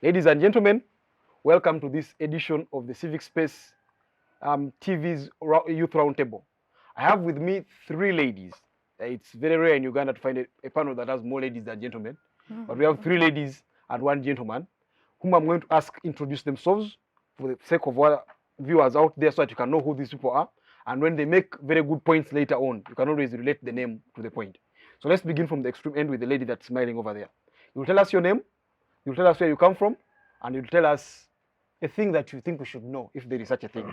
Ladies and gentlemen, welcome to this edition of the Civic Space TV's Youth Roundtable. I have with me three ladies. It's very rare in Uganda to find a panel that has more ladies than gentlemen, but we have three ladies and one gentleman, whom I'm going to ask introduce themselves for the sake of our viewers out there so that you can know who these people are. And when they make very good points later on, you can always relate the name to the point. So let's begin from the extreme end with the lady that's smiling over there. You'll tell us your name, you'll tell us where you come from, and you'll tell us a thing that you think we should know, if there is such a thing.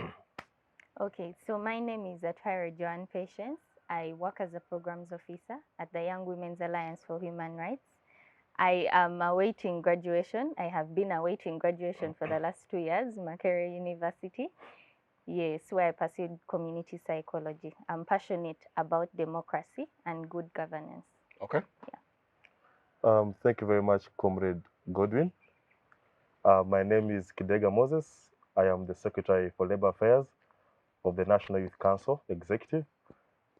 Okay, so my name is Atuhaire Joan Patience. I work as a programs officer at the Young Women's Alliance for Human Rights. I am awaiting graduation. I have been awaiting graduation for the last 2 years, Makerere University. Yes, where I pursued community psychology. I'm passionate about democracy and good governance. Okay. Yeah. Thank you very much, Comrade Godwin. My name is Kidega Moses. I am the Secretary for Labor Affairs of the National Youth Council Executive.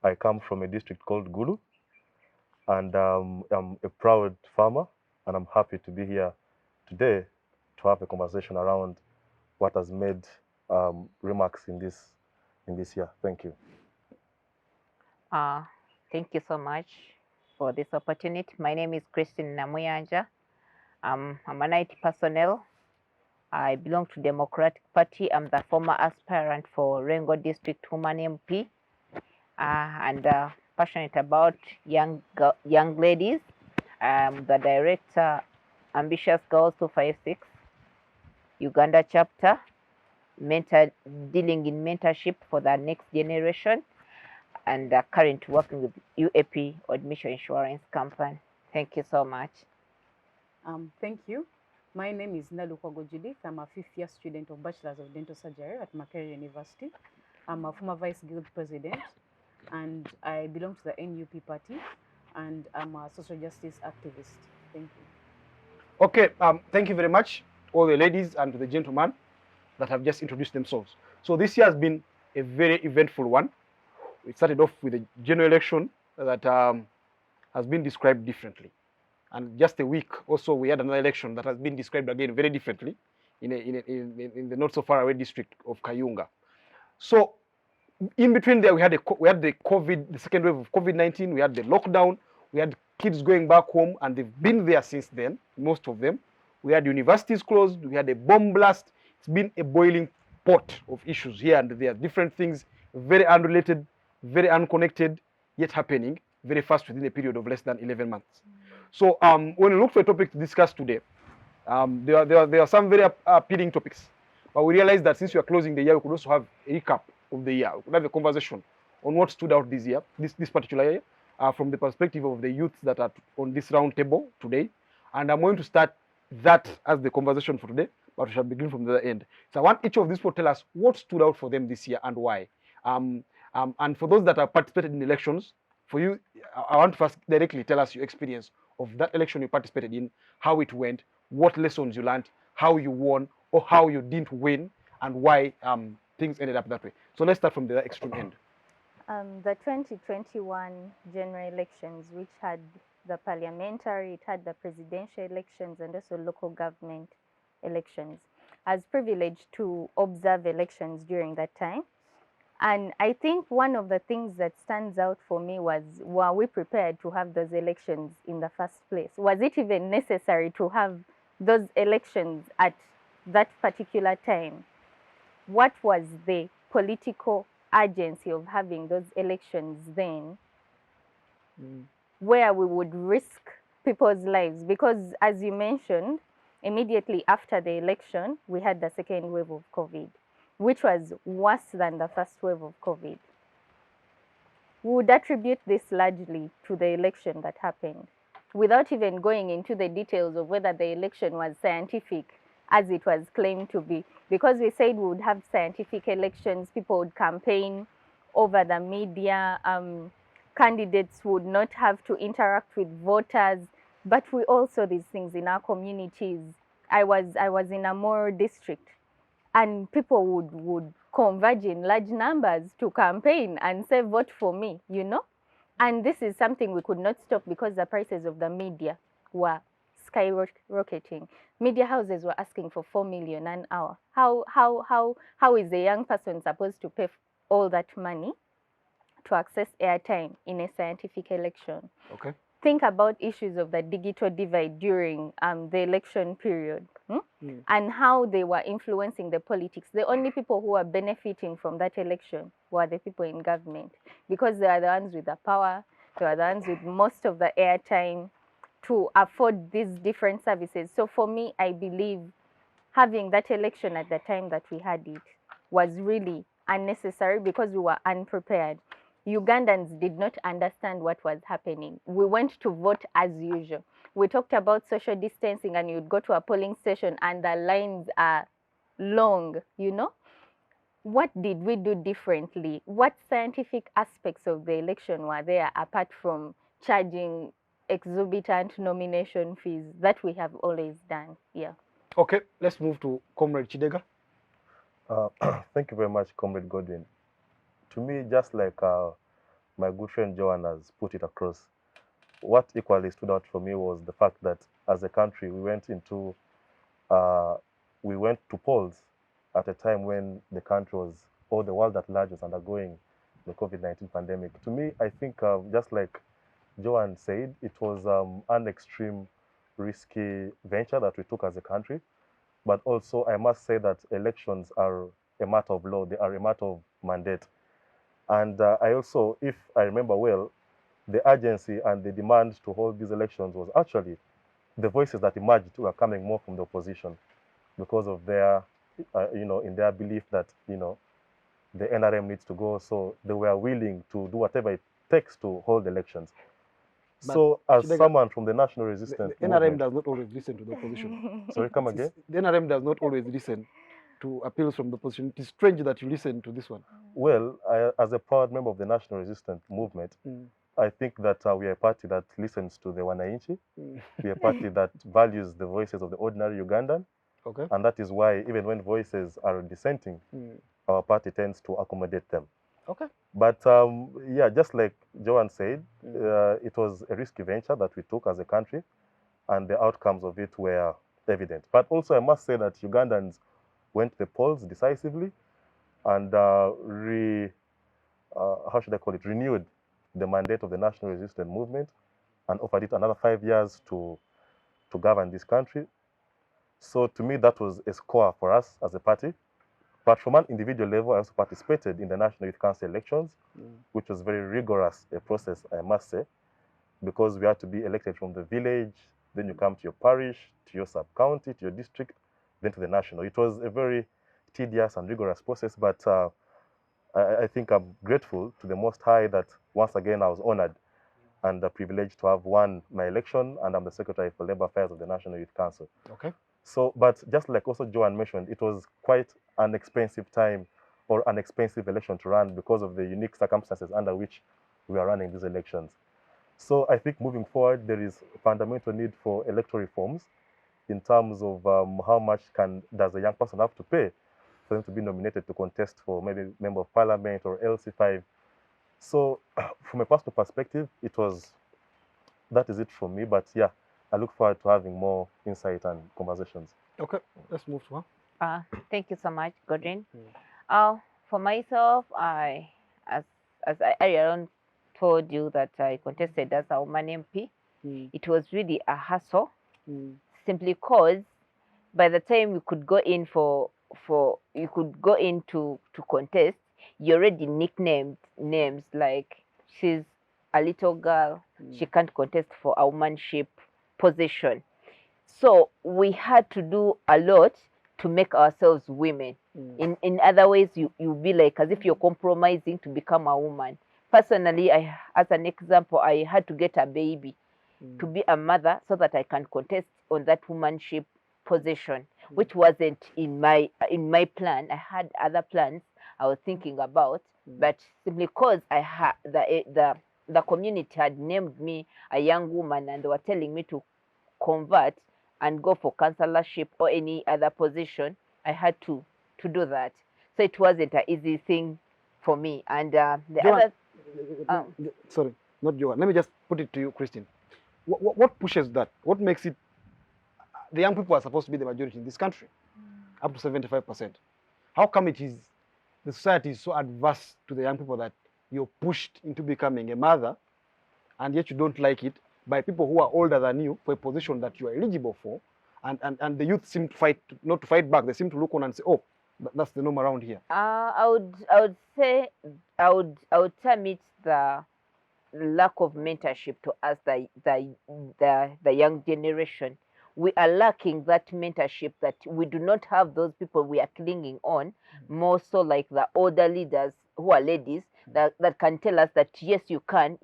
I come from a district called Gulu, and I'm a proud farmer, and I'm happy to be here today to have a conversation around what has made remarks in this year. Thank you. Thank you so much for this opportunity. My name is Christine Namuyanja. I'm an IT personnel. I belong to Democratic Party. I'm the former aspirant for Lwengo District Woman MP, and passionate about young ladies. I'm the director, Ambitious Girls 256, Uganda chapter, dealing in mentorship for the next generation, and currently working with UAP Admission Insurance Company. Thank you so much. Thank you. My name is Nalukwago Judith. I'm a 5th-year student of Bachelor's of Dental Surgery at Makerere University. I'm a former Vice Guild President, and I belong to the NUP party, and I'm a social justice activist. Thank you. Okay, thank you very much, all the ladies and the gentlemen that have just introduced themselves. So this year has been a very eventful one. We started off with a general election that has been described differently. And just a week or so, we had another election that has been described again very differently in the not so far away district of Kayunga. So in between there, we had the second wave of COVID-19, we had the lockdown, we had kids going back home, and they've been there since then, most of them. We had universities closed, we had a bomb blast. It's been a boiling pot of issues here and there, different things, very unrelated, very unconnected, yet happening very fast within a period of less than 11 months. So when we look for a topic to discuss today, there are some very appealing topics. But we realized that since we are closing the year, we could also have a recap of the year. We could have a conversation on what stood out this year, this particular year, from the perspective of the youths that are on this round table today. And I'm going to start that as the conversation for today, but we shall begin from the other end. So I want each of these people to tell us what stood out for them this year and why. And for those that have participated in elections, for you, I want to first directly tell us your experience of that election you participated in, how it went, what lessons you learned, how you won, or how you didn't win, and why things ended up that way. So let's start from the extreme end. The 2021 general elections, which had the parliamentary, it had the presidential elections, and also local government elections. I was privileged to observe elections during that time. And I think one of the things that stands out for me was, were we prepared to have those elections in the first place? Was it even necessary to have those elections at that particular time? What was the political urgency of having those elections then, where we would risk people's lives? Because as you mentioned, immediately after the election, we had the second wave of COVID, which was worse than the first wave of COVID. We would attribute this largely to the election that happened, without even going into the details of whether the election was scientific, as it was claimed to be. Because we said we would have scientific elections, people would campaign over the media, candidates would not have to interact with voters, but we also these things in our communities. I was in a Namuyanja District, and people would converge in large numbers to campaign and say, vote for me, you know? And this is something we could not stop because the prices of the media were skyrocketing. Media houses were asking for 4 million an hour. How is a young person supposed to pay all that money to access airtime in a scientific election? Okay. Think about issues of the digital divide during the election period, and how they were influencing the politics. The only people who are benefiting from that election were the people in government, because they are the ones with the power, they are the ones with most of the airtime to afford these different services. So for me, I believe having that election at the time that we had it was really unnecessary because we were unprepared. Ugandans did not understand what was happening. We went to vote as usual. We talked about social distancing, and you'd go to a polling station and the lines are long, you know? What did we do differently? What scientific aspects of the election were there apart from charging exorbitant nomination fees that we have always done? Yeah. Okay, let's move to Comrade Kidega. Thank you very much, Comrade Godwin. To me, just like my good friend Joan has put it across, what equally stood out for me was the fact that as a country, we went to polls at a time when the country was, or the world at large was undergoing the COVID-19 pandemic. To me, I think just like Joan said, it was an extreme risky venture that we took as a country. But also, I must say that elections are a matter of law. They are a matter of mandate. And I also, if I remember well, the urgency and the demand to hold these elections was actually the voices that emerged were coming more from the opposition because of their, in their belief that, the NRM needs to go. So they were willing to do whatever it takes to hold elections. But so as Kidega, someone from the National Resistance the NRM Movement, does not always listen to the opposition. sorry, come again? The NRM does not always listen to appeals from the opposition. It is strange that you listen to this one. Well, as a proud member of the National Resistance Movement, I think that we are a party that listens to the Wananchi. We are a party that values the voices of the ordinary Ugandan. Okay. And that is why even when voices are dissenting, our party tends to accommodate them. Okay. But yeah, just like Joan said, it was a risky venture that we took as a country, and the outcomes of it were evident. But also, I must say that Ugandans went to the polls decisively and renewed the mandate of the National Resistance Movement and offered it another 5 years to govern this country. So to me, that was a score for us as a party. But from an individual level, I also participated in the National Youth Council elections, which was very rigorous a process, I must say, because we had to be elected from the village, then you come to your parish, to your sub-county, to your district, then to the national. It was a very tedious and rigorous process, but I think I'm grateful to the Most High that once again I was honored and privileged to have won my election, and I'm the Secretary for Labor Affairs of the National Youth Council. Okay. So, but just like also Joan mentioned, it was quite an expensive time or an expensive election to run because of the unique circumstances under which we are running these elections. So I think moving forward, there is a fundamental need for electoral reforms in terms of how much does a young person have to pay for them to be nominated to contest for maybe Member of Parliament or LC5. So from a personal perspective, that is it for me. But yeah, I look forward to having more insight and conversations. Okay, let's move to her. Thank you so much, Godwin. For myself, as I earlier told you that I contested as a woman MP, it was really a hassle, simply because by the time you could go in to contest, you already nicknamed names like she's a little girl, she can't contest for a womanship position. So we had to do a lot to make ourselves women. In other ways, you be like as if you're compromising to become a woman. Personally, as an example, I had to get a baby to be a mother so that I can contest on that womanship position, which wasn't in my plan. I had other plans I was thinking about, but simply because I had the community had named me a young woman and they were telling me to convert and go for councillorship or any other position, I had to do that. So it wasn't an easy thing for me. And sorry, not Joan. Let me just put it to you, Christine. What pushes that? What makes it the young people are supposed to be the majority in this country, up to 75%. How come it is the society is so adverse to the young people that you're pushed into becoming a mother, and yet you don't like it, by people who are older than you for a position that you are eligible for, and the youth seem to fight, not to fight back, they seem to look on and say, oh, that's the norm around here. I would say I would term it the lack of mentorship to us, the young generation. We are lacking that mentorship, that we do not have those people we are clinging on, more so like the older leaders who are ladies that can tell us that yes you can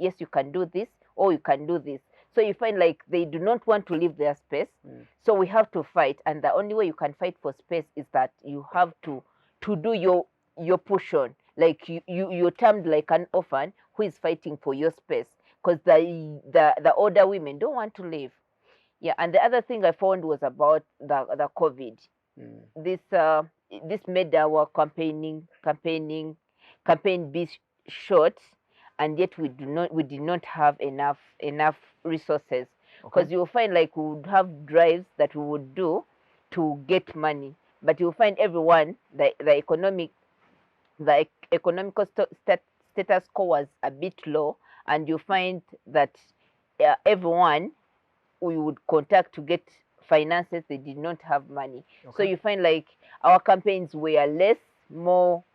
do this, or you can do this. So you find like they do not want to leave their space, so we have to fight, and the only way you can fight for space is that you have to do your portion. Like you're termed like an orphan who is fighting for your space, because the older women don't want to leave. Yeah, and the other thing I found was about the COVID. This made our campaign be short, and yet we did not have enough resources, because you'll find like we would have drives that we would do to get money, but you'll find everyone the economical status quo was a bit low, and you find that everyone we would contact to get finances, they did not have money. So you find like our campaigns were more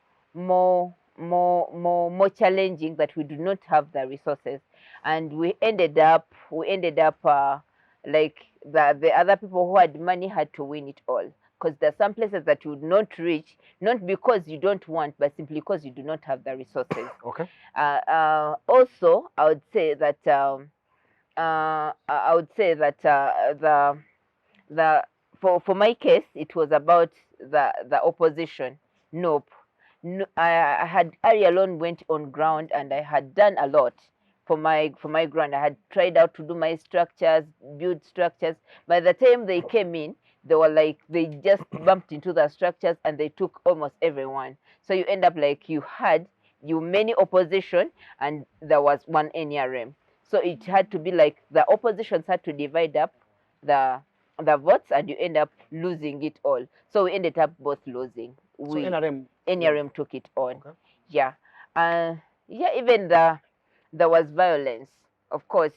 challenging, that we do not have the resources, and we ended up like the other people who had money had to win it all, because there are some places that you would not reach, not because you don't want, but simply because you do not have the resources. Also, I would say that for my case, it was about the opposition. No, I had alone went on ground, and I had done a lot for my ground. I had tried out to do my structures, build structures. By the time they came in, they were like, they just bumped into the structures and they took almost everyone. So you end up like you many opposition, and there was one NRM. So it had to be like the oppositions had to divide up the votes, and you end up losing it all. So we ended up both losing. So NRM took it on. Yeah. Even there was violence, of course,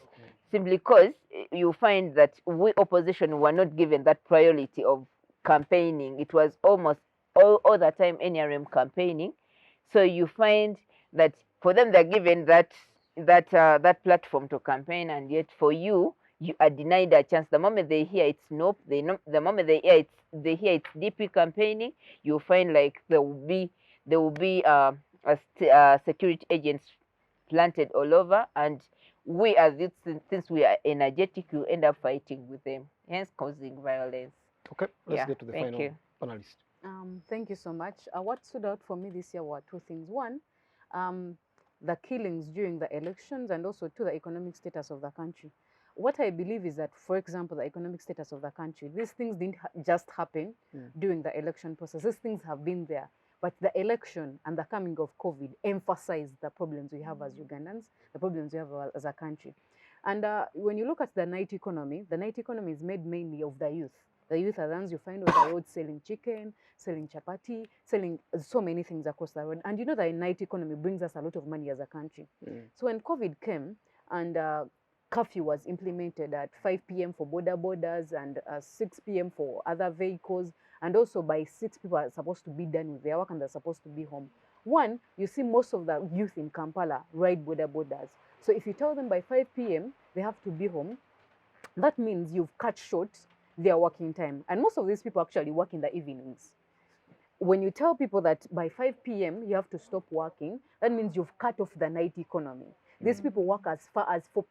simply because you find that we opposition were not given that priority of campaigning. It was almost all the time NRM campaigning. So you find that for them they're given that platform to campaign, and yet for you are denied a chance. The moment they hear it's NOP, the moment they hear it's DP campaigning, you find like there will be security agents planted all over, and we as youth, since we are energetic, you end up fighting with them, hence causing violence. Okay, let's get to the final panelist. Thank you so much. What stood out for me this year were two things. One, the killings during the elections, and also to the economic status of the country. What I believe is that, for example, the economic status of the country, these things didn't just happen during the election process. These things have been there. But the election and the coming of COVID emphasized the problems we have as Ugandans, the problems we have as a country. And when you look at the night economy is made mainly of the youth. The youth are the ones you find on the road selling chicken, selling chapati, selling so many things across the road. And you know the night economy brings us a lot of money as a country. So when COVID came and curfew was implemented at 5 p.m. for borders and 6 p.m. for other vehicles, and also by 6 people are supposed to be done with their work and they're supposed to be home. One, you see most of the youth in Kampala ride borders. So if you tell them by 5 p.m. they have to be home, that means you've cut short their working time. And most of these people actually work in the evenings. When you tell people that by 5 p.m. you have to stop working, that means you've cut off the night economy. These people work as far as 4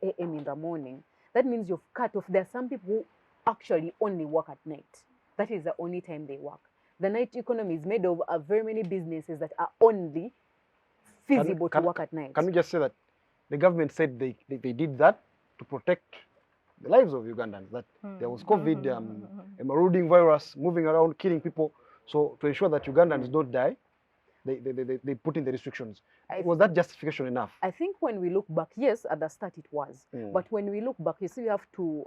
a.m. in the morning. That means you've cut off. There are some people who actually only work at night. That is the only time they work. The night economy is made of very many businesses that are only feasible to work at night. Can we just say that the government said they did that to protect the lives of Ugandans, that there was COVID, a marauding virus moving around, killing people. So to ensure that Ugandans don't die, they put in the restrictions. I Was that justification enough? I think when we look back, yes, at the start it was. Mm. But when we look back, you see, we have to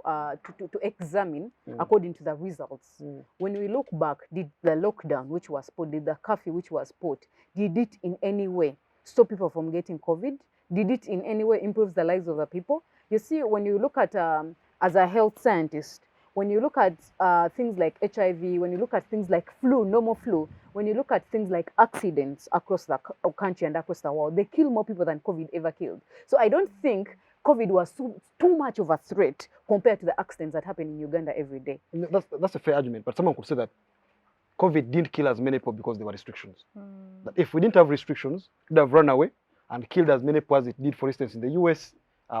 examine Mm. according to the results. Mm. When we look back, did the lockdown, which was put, did the curfew, which was put, did it in any way stop people from getting COVID? Did it in any way improve the lives of the people? You see, when you look at, as a health scientist, when you look at things like HIV, when you look at things like flu, normal flu, when you look at things like accidents across the country and across the world, they kill more people than COVID ever killed. So I don't think COVID was too much of a threat compared to the accidents that happen in Uganda every day. That's a fair argument, but someone could say that COVID didn't kill as many people because there were restrictions. That if we didn't have restrictions, it would have run away and killed as many people as it did, for instance, in the US.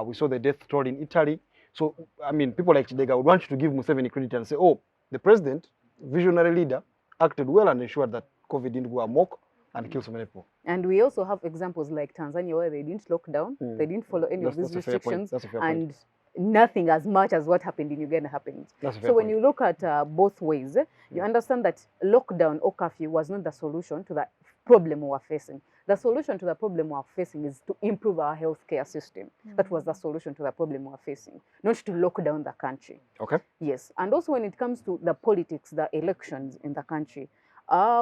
We saw the death toll in Italy. So, I mean, people like Kidega would want you to give Museveni credit and say, oh, the president, visionary leader, acted well and ensured that COVID didn't go amok and kill so many people. And we also have examples like Tanzania where they didn't lock down, they didn't follow any of these restrictions, and nothing as much as what happened in Uganda happened. So when you look at both ways, you understand that lockdown or curfew was not the solution to the problem we are facing. The solution to the problem we are facing is to improve our healthcare system. That was the solution to the problem we are facing, not to lock down the country. Okay. Yes, and also when it comes to the politics, the elections in the country,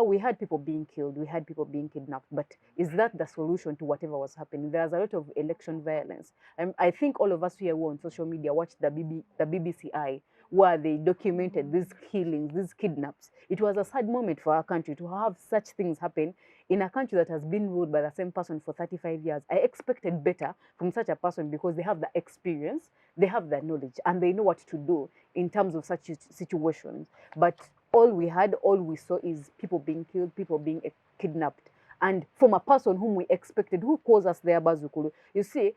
we had people being killed, we had people being kidnapped, but is that the solution to whatever was happening? There's a lot of election violence. I think all of us here who are on social media watched the BBC where they documented these killings, these kidnaps. It was a sad moment for our country to have such things happen in a country that has been ruled by the same person for 35 years. I expected better from such a person because they have the experience, they have the knowledge, and they know what to do in terms of such situations. But all we saw is people being killed, people being kidnapped. And from a person whom we expected, who calls us their Bazukulu, you see,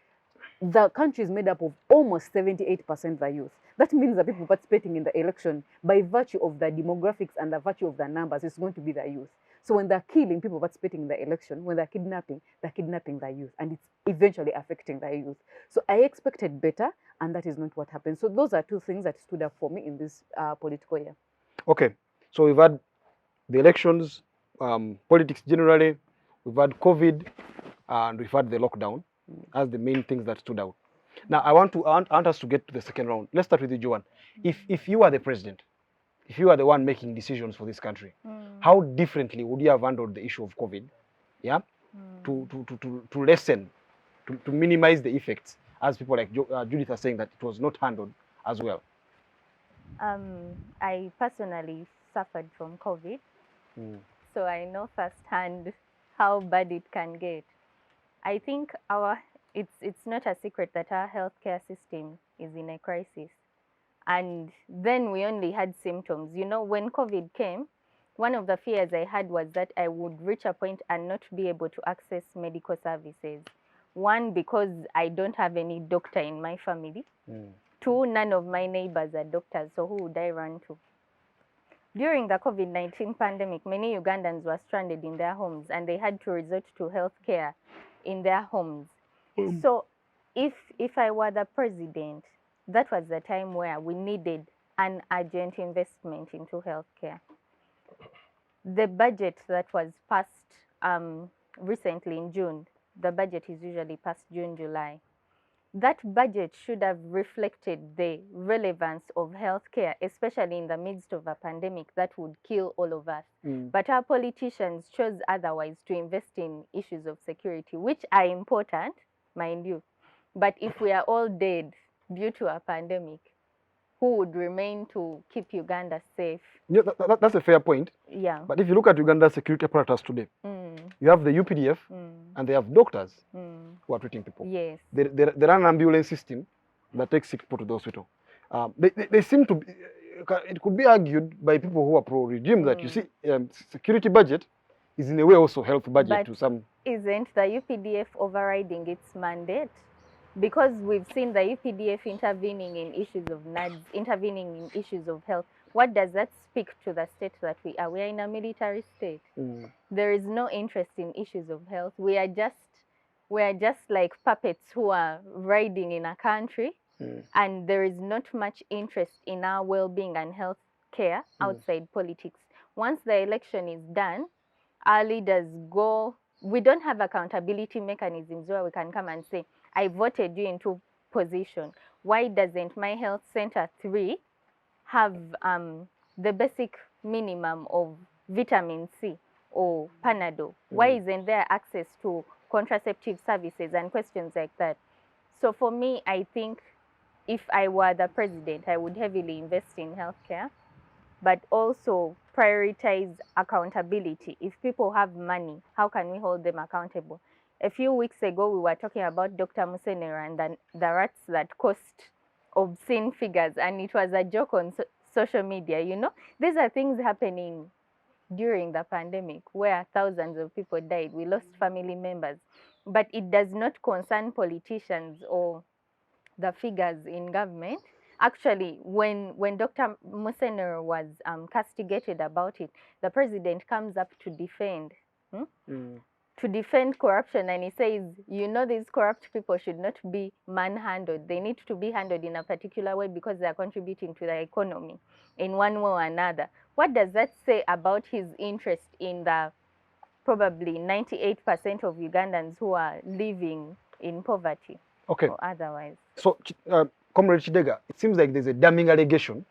the country is made up of almost 78% the youth. That means the people participating in the election, by virtue of the demographics and the virtue of the numbers, is going to be the youth. So when they're killing people participating in the election, when they're kidnapping the youth, and it's eventually affecting the youth. So I expected better, and that is not what happened. So those are two things that stood up for me in this political year. Okay, so we've had the elections, politics generally, we've had COVID, and we've had the lockdown as the main things that stood out. Now, I want us to get to the second round. Let's start with you, Joan. If you are the president, if you are the one making decisions for this country, how differently would you have handled the issue of COVID? Yeah, to lessen, to minimize the effects, as people like Judith are saying that it was not handled as well. I personally suffered from COVID, so I know firsthand how bad it can get. I think it's not a secret that our healthcare system is in a crisis. And then we only had symptoms. You know, when COVID came, one of the fears I had was that I would reach a point and not be able to access medical services. One, because I don't have any doctor in my family. Two, none of my neighbors are doctors, so who would I run to? During the COVID-19 pandemic, many Ugandans were stranded in their homes and they had to resort to healthcare in their homes. So if I were the president, that was the time where we needed an urgent investment into healthcare. The budget that was passed recently in June, the budget is usually passed June, July. That budget should have reflected the relevance of healthcare, especially in the midst of a pandemic that would kill all of us. But our politicians chose otherwise, to invest in issues of security, which are important, mind you. But if we are all dead due to a pandemic, who would remain to keep Uganda safe? Yeah, that's a fair point. Yeah. But if you look at Uganda's security apparatus today, you have the UPDF and they have doctors who are treating people. Yes. They run an ambulance system that takes sick people to the hospital. They seem to be, it could be argued by people who are pro-regime that, you see, security budget is in a way also health budget to some. Isn't the UPDF overriding its mandate? Because we've seen the UPDF intervening in issues of NADS, intervening in issues of health. What does that speak to the state that we are? We are in a military state. There is no interest in issues of health. We are just like puppets who are riding in a country, and there is not much interest in our well-being and health care outside politics. Once the election is done, our leaders go, we don't have accountability mechanisms where we can come and say, I voted you into position. Why doesn't my health center 3 have the basic minimum of vitamin C or Panadol? Why isn't there access to contraceptive services and questions like that? So for me, I think if I were the president, I would heavily invest in healthcare, but also prioritize accountability. If people have money, how can we hold them accountable? A few weeks ago, we were talking about Dr. Musenera and the rats that cost obscene figures, and it was a joke on social media, you know. These are things happening during the pandemic where thousands of people died. We lost family members, but it does not concern politicians or the figures in government. Actually, when Dr. Musenero was castigated about it, the president comes up to defend corruption, and he says, you know, these corrupt people should not be manhandled. They need to be handled in a particular way because they are contributing to the economy in one way or another. What does that say about his interest in the probably 98% of Ugandans who are living in poverty? Okay. Or otherwise. So, Comrade Kidega, it seems like there's a damning allegation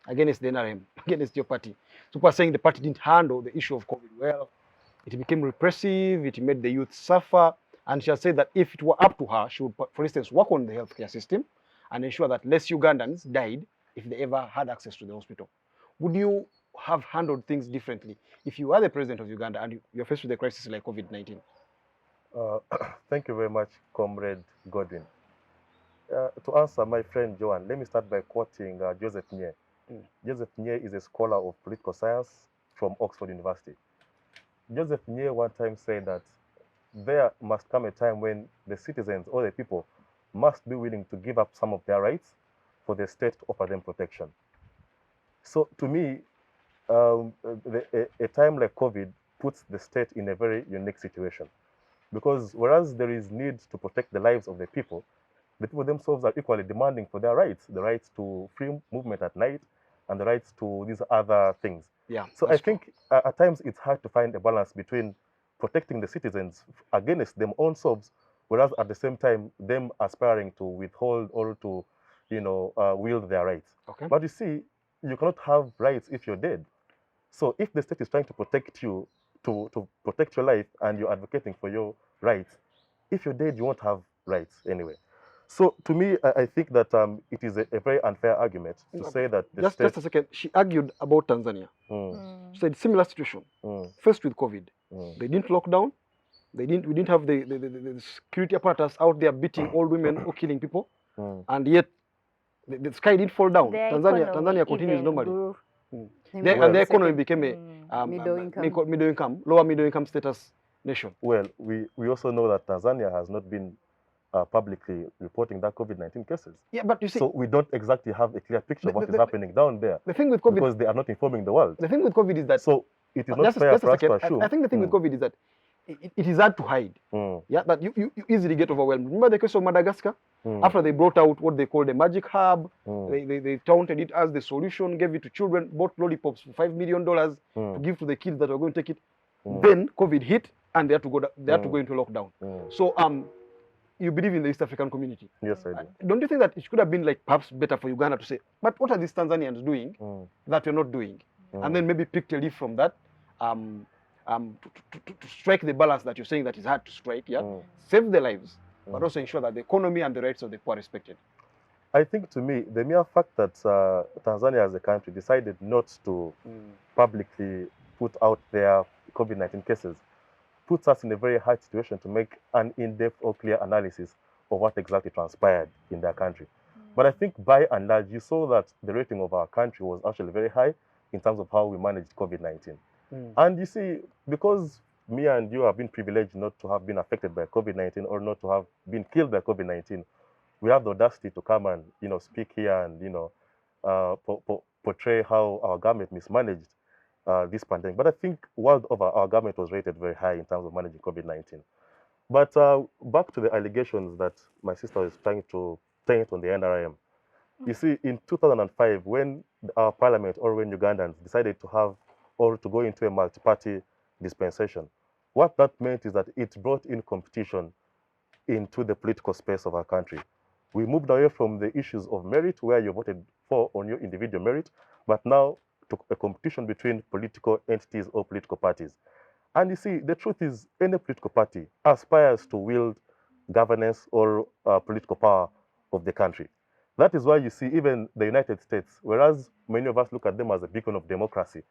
against the NRM, against your party. So people are saying the party didn't handle the issue of COVID well. It became repressive, it made the youth suffer, and she has said that if it were up to her, she would, for instance, work on the healthcare system and ensure that less Ugandans died if they ever had access to the hospital. Would you have handled things differently if you are the president of Uganda and you're faced with a crisis like COVID-19? Thank you very much, Comrade Godwin. To answer my friend Joan, let me start by quoting Joseph Nye. Joseph Nye is a scholar of political science from Oxford University. Joseph Nye one time said that there must come a time when the citizens or the people must be willing to give up some of their rights for the state to offer them protection. So to me, a time like COVID puts the state in a very unique situation. Because whereas there is need to protect the lives of the people themselves are equally demanding for their rights, the rights to free movement at night and the rights to these other things. Yeah. So I think at times it's hard to find a balance between protecting the citizens against them own selves, whereas at the same time, them aspiring to withhold or to, wield their rights. Okay. But you see, you cannot have rights if you're dead. So if the state is trying to protect you, to protect your life, and you're advocating for your rights, if you're dead, you won't have rights anyway. So to me, I think that it is a very unfair argument to say that the just a second. She argued about Tanzania. She said similar situation. First with COVID, they didn't lock down. We didn't have the security apparatus out there beating old women or killing people, and yet the sky didn't fall down. Tanzania continues normally. And the economy became a lower middle income status nation. Well, we also know that Tanzania has not been publicly reporting that COVID-19 cases. Yeah, but you see, so we don't exactly have a clear picture of what is happening down there. The thing with COVID, because they are not informing the world. The thing with COVID is that so it is not fair for us to assume. I think the thing with COVID is that it is hard to hide. Yeah, that you easily get overwhelmed. Remember the case of Madagascar? After they brought out what they called a magic herb, they touted it as the solution, gave it to children, bought lollipops for $5 million to give to the kids that were going to take it. Then COVID hit, and they had to go into lockdown. So you believe in the East African community? Yes, I do. Don't you think that it should have been like perhaps better for Uganda to say, but what are these Tanzanians doing that we're not doing? And then maybe pick a leaf from that to strike the balance that you're saying that is hard to strike, yeah? Save their lives, but also ensure that the economy and the rights of the poor are respected. I think to me, the mere fact that Tanzania as a country decided not to publicly put out their COVID-19 cases puts us in a very hard situation to make an in-depth or clear analysis of what exactly transpired in their country. But I think by and large, you saw that the rating of our country was actually very high in terms of how we managed COVID-19. And you see, because me and you have been privileged not to have been affected by COVID-19 or not to have been killed by COVID-19, we have the audacity to come and, speak here and, portray how our government mismanaged this pandemic. But I think world over, our government was rated very high in terms of managing COVID-19. But back to the allegations that my sister is trying to paint on the NRM. You see, in 2005, when our parliament or when Ugandans decided to have or to go into a multi-party dispensation. What that meant is that it brought in competition into the political space of our country. We moved away from the issues of merit, where you voted for on your individual merit, but now to a competition between political entities or political parties. And you see, the truth is, any political party aspires to wield governance or political power of the country. That is why you see even the United States, whereas many of us look at them as a beacon of democracy,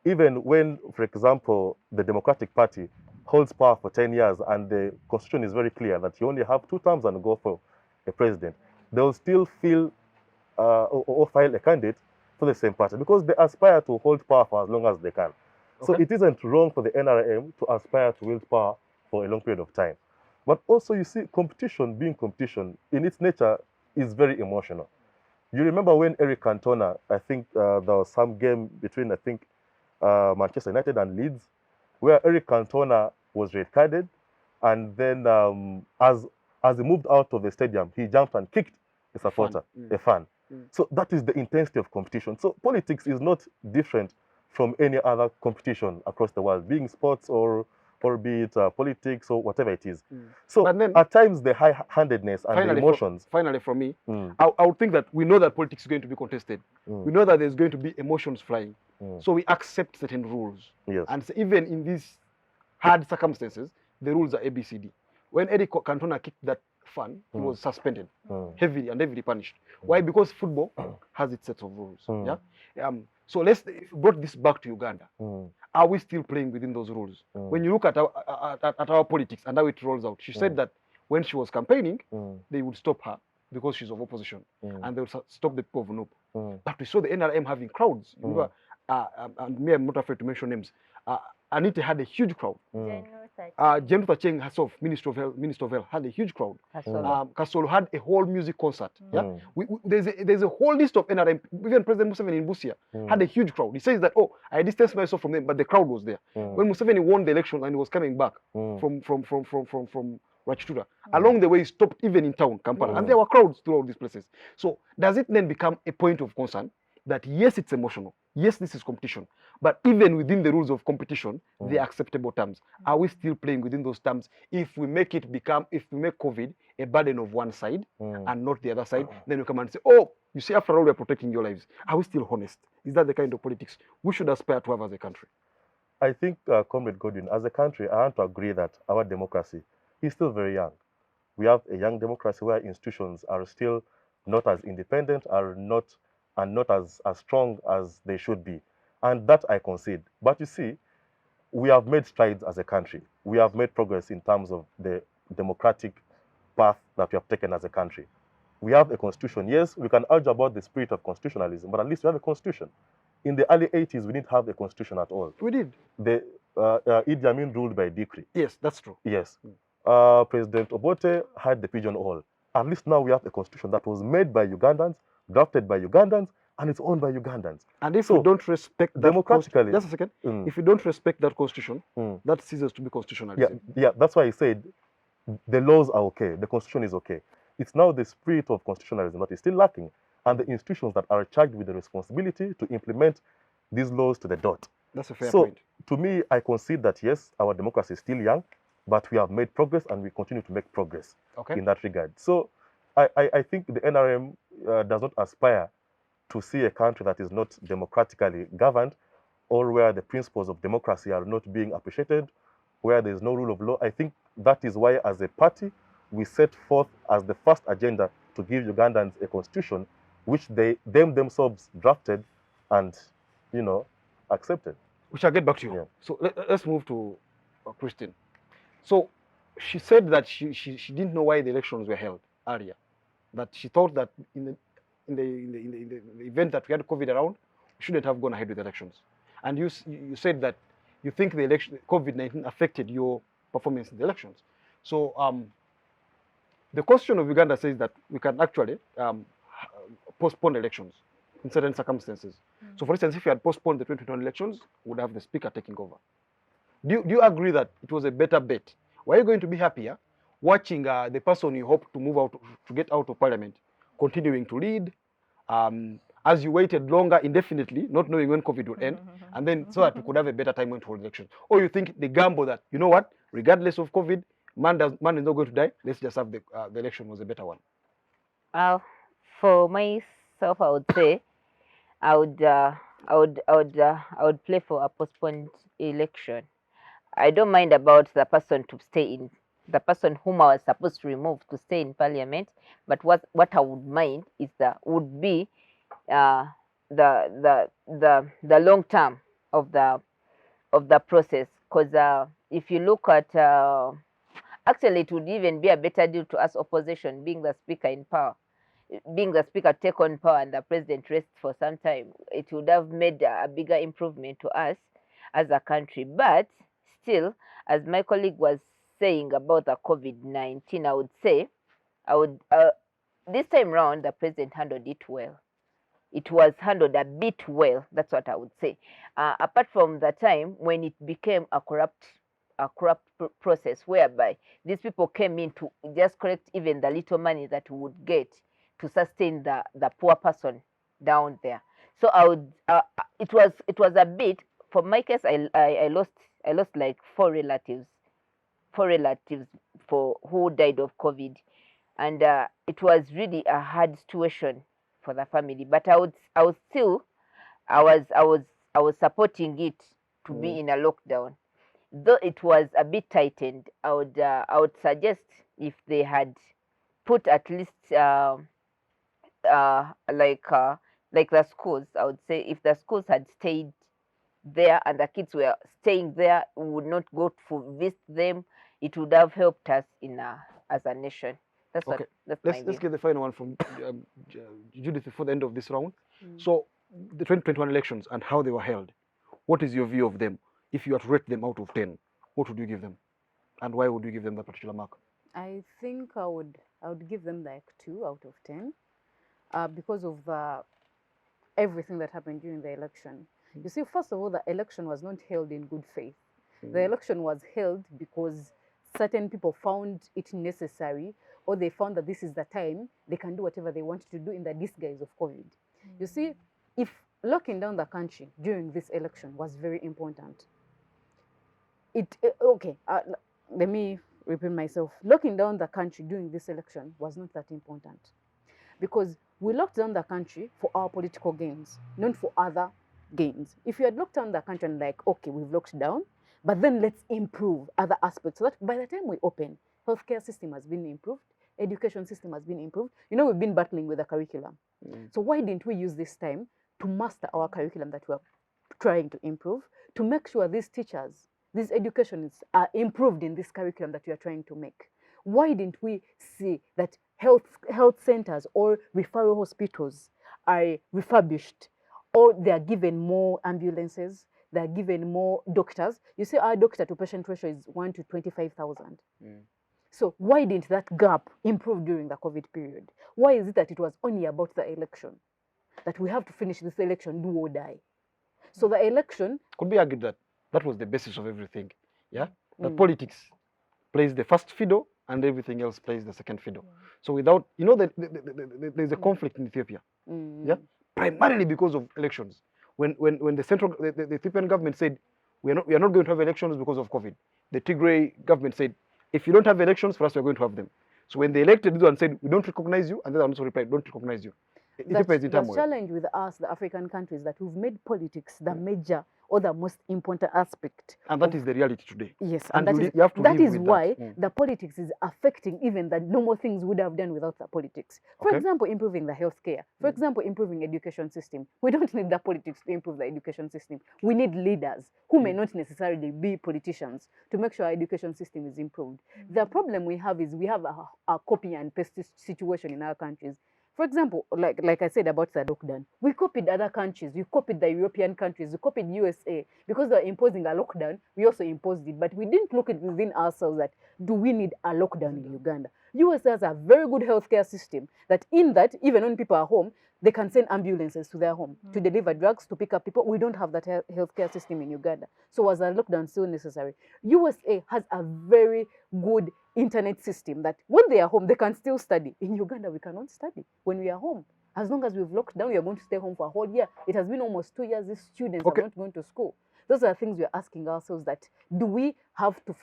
even when, for example, the Democratic Party holds power for 10 years and the constitution is very clear that you only have 2 terms and go for a president, they will still feel or file a candidate for the same party because they aspire to hold power for as long as they can. So it isn't wrong for the NRM to aspire to wield power for a long period of time. But also you see competition being competition in its nature is very emotional. You remember when Eric Cantona, I think there was some game between, I think, Manchester United and Leeds, where Eric Cantona was red carded, and then as he moved out of the stadium, he jumped and kicked a supporter, a fan. So that is the intensity of competition. So politics is not different from any other competition across the world, being sports or be it politics or whatever it is. So then, at times the high-handedness and the emotions. Finally, for me, I would think that we know that politics is going to be contested. We know that there's going to be emotions flying. So we accept certain rules. Yes. And so even in these hard circumstances, the rules are ABCD. When Eric Cantona kicked that fan, he was suspended, heavily punished. Why? Because football has its sets of rules. Yeah. So let's brought this back to Uganda. Are we still playing within those rules? When you look at our politics and how it rolls out, she said that when she was campaigning, they would stop her because she's of opposition, and they would stop the people of NUP. But we saw the NRM having crowds. Remember, and me, I'm not afraid to mention names. Anita had a huge crowd. Jen Cheng herself, Minister of Health, had a huge crowd. Kasolo had a whole music concert. Yeah, there's a whole list of NRM. Even President Museveni in Busia had a huge crowd. He says that, oh, I distanced myself from them, but the crowd was there. When Museveni won the election and he was coming back from Rwachitura, along the way he stopped even in town, Kampala, and there were crowds throughout these places. So does it then become a point of concern that yes, it's emotional, yes, this is competition, but even within the rules of competition, the acceptable terms, are we still playing within those terms? If we make COVID a burden of one side and not the other side, then we come and say, oh, you see, after all, we're protecting your lives. Are we still honest? Is that the kind of politics we should aspire to have as a country? I think, Comrade Godwin, as a country, I want to agree that our democracy is still very young. We have a young democracy where institutions are still not as independent, and not as strong as they should be. And that I concede. But you see, we have made strides as a country. We have made progress in terms of the democratic path that we have taken as a country. We have a constitution. Yes, we can argue about the spirit of constitutionalism, but at least we have a constitution. In the early 80s, we didn't have a constitution at all. We did. Idi Amin ruled by decree. Yes, that's true. Yes. President Obote had the pigeonhole. At least now we have a constitution that was made by Ugandans, drafted by Ugandans, and it's owned by Ugandans. And if we don't respect that democratically, just a second, if we don't respect that constitution, that ceases to be constitutionalism. Yeah, that's why I said the laws are okay, the constitution is okay. It's now the spirit of constitutionalism that is still lacking, and the institutions that are charged with the responsibility to implement these laws to the dot. That's a fair point. So, to me, I concede that yes, our democracy is still young, but we have made progress and we continue to make progress in that regard. So I think the NRM does not aspire to see a country that is not democratically governed or where the principles of democracy are not being appreciated, where there is no rule of law. I think that is why, as a party, we set forth as the first agenda to give Ugandans a constitution which they themselves drafted and, accepted. We shall get back to you. Yeah. So let's move to Christine. So she said that she didn't know why the elections were held earlier. That she thought that in the event that we had COVID around, we shouldn't have gone ahead with elections. And you said that you think the COVID-19 affected your performance in the elections. So the Constitution of Uganda says that we can actually postpone elections in certain circumstances. So for instance, if you had postponed the 2021 elections, we would have the speaker taking over. Do you agree that it was a better bet? Were you going to be happier watching the person you hope to move out, to get out of parliament, continuing to lead, and as you waited longer indefinitely, not knowing when COVID will end, and then so that we could have a better time when to hold elections? Or you think the gamble that, you know what, regardless of COVID, man is not going to die, let's just have the election was a better one? For myself, I would say I would play for a postponed election. I don't mind about the person to stay in, the person whom I was supposed to remove to stay in parliament, but what I would mind is would be the long term of the process. Because if you look at actually, it would even be a better deal to us opposition, being the speaker in power, being the speaker take on power and the president rests for some time. It would have made a bigger improvement to us as a country. But still, as my colleague was saying about the COVID-19, I would say, this time round, the president handled it well. It was handled a bit well. That's what I would say. Apart from the time when it became a corrupt process whereby these people came in to just collect even the little money that we would get to sustain the poor person down there. So I would it was a bit, for my case, I lost like four relatives for who died of COVID, and it was really a hard situation for the family. But I was supporting it to be in a lockdown. Though it was a bit tightened, I would suggest if they had put at least like the schools, I would say if the schools had stayed there and the kids were staying there, we would not go to visit them. It would have helped us as a nation. That's Okay. that's Let's get the final one from Judith before the end of this round. So the 2021 elections and how they were held, what is your view of them? If you had to rate them out of 10, what would you give them? And why would you give them that particular mark? I think I would give them like 2 out of 10 because of everything that happened during the election. You see, first of all, the election was not held in good faith. The election was held because certain people found it necessary, or they found that this is the time they can do whatever they want to do in the disguise of COVID. You see, if locking down the country during this election was very important, let me repeat myself. Locking down the country during this election was not that important because we locked down the country for our political gains, not for other gains. If you had locked down the country and like, okay, we've locked down, but then let's improve other aspects so that by the time we open, healthcare system has been improved, education system has been improved. You know, we've been battling with the curriculum. So why didn't we use this time to master our curriculum that we're trying to improve, to make sure these teachers, these educationists are improved in this curriculum that we are trying to make? Why didn't we see that health centers or referral hospitals are refurbished, or they are given more ambulances, they are given more doctors? You see, our doctor to patient ratio is 1 to 25,000. So why didn't that gap improve during the COVID period? Why is it that it was only about the election, that we have to finish this election, do or die? So the election could be argued that that was the basis of everything. Yeah, the politics plays the first fiddle and everything else plays the second fiddle. So without, you know, there's a conflict in Ethiopia. Yeah, primarily because of elections. When the Ethiopian government said we are not going to have elections because of COVID, the Tigray government said, if you don't have elections, for us, we're going to have them. So when they elected this one said, we don't recognize you, and then also replied, don't recognize you. The challenge with us, the African countries, that we've made politics the major or the most important aspect. And that is the reality today. Yes, and that is why the politics is affecting even the normal things we would have done without the politics. For example, improving the healthcare. For example, improving education system. We don't need the politics to improve the education system. We need leaders who may not necessarily be politicians to make sure our education system is improved. The problem we have is we have a copy and paste situation in our countries. For example, like I said about the lockdown, we copied other countries. We copied the European countries. We copied USA. Because they were imposing a lockdown, we also imposed it. But we didn't look at within ourselves that, do we need a lockdown in Uganda? USA has a very good healthcare system that even when people are home, they can send ambulances to their home to deliver drugs, to pick up people. We don't have that healthcare system in Uganda. So was a lockdown still necessary? USA has a very good internet system that when they are home, they can still study. In Uganda, we cannot study when we are home. As long as we've locked down, we are going to stay home for a whole year. It has been almost 2 years. These students Okay. are not going to school. Those are the things we're asking ourselves, that do we have to,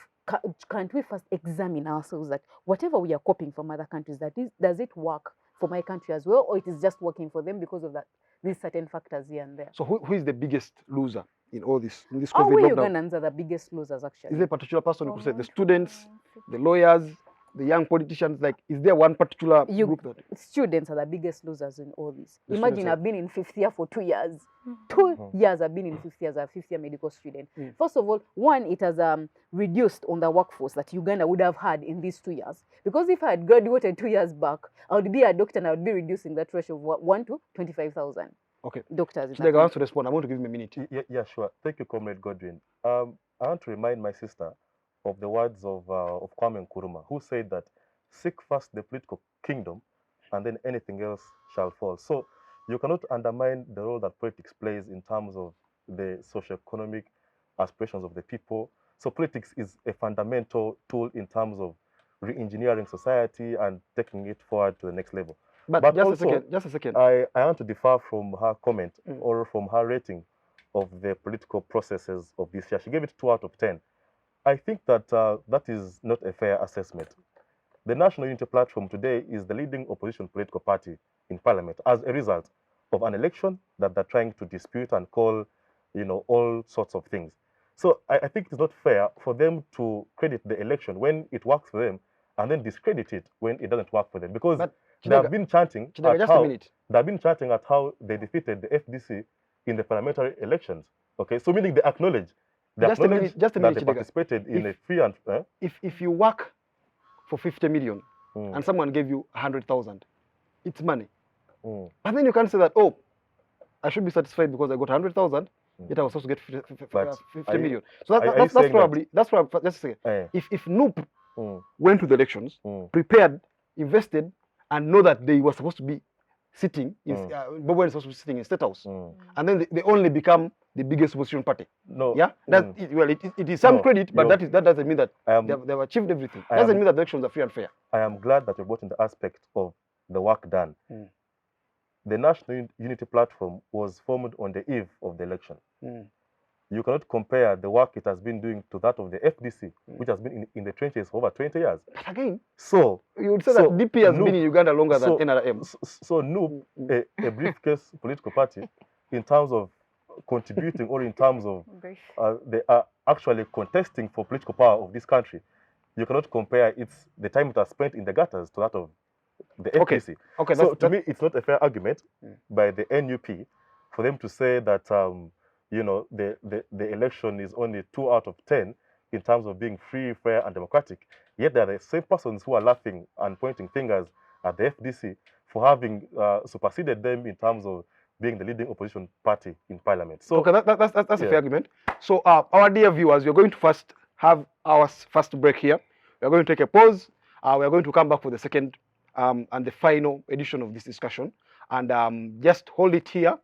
can't we first examine ourselves that whatever we are copying from other countries, does it work for my country as well, or it is just working for them because of that these certain factors here and there? So who is the biggest loser in all this, in this Oh, COVID we lockdown? Ugandans are the biggest losers, actually. Is there a particular person who could say the students, the lawyers, the young politicians? Like, is there one particular group that? Students are the biggest losers in all this. The Imagine students are- I've been in 5th year for 2 years. Mhm. 2 years I've been in 5th year as a 5th year medical student. Mm. First of all, one, it has reduced on the workforce that Uganda would have had in these 2 years. Because if I had graduated 2 years back, I would be a doctor and I would be reducing that ratio of 1 to 25,000 Okay. doctors. In Kidega that wants to respond. I want to give him a minute. Yeah, sure. Thank you, Comrade Godwin. I want to remind my sister of the words of Kwame Nkrumah, who said that seek first the political kingdom, and then anything else shall fall. So you cannot undermine the role that politics plays in terms of the socio-economic aspirations of the people. So politics is a fundamental tool in terms of re-engineering society and taking it forward to the next level. But just also, a second. I want to differ from her comment Mm. or from her rating of the political processes of this year. She gave it 2 out of 10. I think that that is not a fair assessment. The National Unity Platform today is the leading opposition political party in parliament as a result of an election that they're trying to dispute and call, all sorts of things. So I think it's not fair for them to credit the election when it works for them and then discredit it when it doesn't work for them, because But they have been chanting Kidega, at just a how minute. they've been chanting at how they defeated the FDC in the parliamentary elections. Okay, so meaning they acknowledge Just a minute, that they Kidega. participated in a free and If you work for 50 million mm, and someone gave you 100,000, it's money. mm, But then you can't say that, oh, I should be satisfied because I got 100,000, mm. yet I was supposed to get 50 But are you- million. So are you that's saying that- probably, just a second. eh, If Noop mm, went to the elections, mm, prepared, invested, and know that they were supposed to be sitting, Bobo was supposed to be sitting in State House, mm. and then they only become the biggest opposition party. No. Yeah, mm, it is some No, credit, but you're- that doesn't mean that I am, they've achieved everything. I Doesn't am- mean that the elections are free and fair. I am glad that you brought in the aspect of the work done. Mm. The National Unity Platform was formed on the eve of the election. Mm. You cannot compare the work it has been doing to that of the FDC, Mm. which has been in the trenches for over 20 years. But again, So, you would say So, that DP has Noop- been in Uganda longer so- than NRM. so Noop, a briefcase political party, in terms of contributing or in terms of they are actually contesting for political power of this country, you cannot compare the time it has spent in the gutters to that of the Okay. FDC. Okay, So to me, it's not a fair argument Mm. by the NUP for them to say that the election is only 2 out of 10 in terms of being free, fair, and democratic. Yet they are the same persons who are laughing and pointing fingers at the FDC for having superseded them in terms of being the leading opposition party in parliament. So okay, that's a yeah. fair argument. So our dear viewers, we're going to first have our first break here. We're going to take a pause. We're going to come back for the second and the final edition of this discussion. And just hold it here.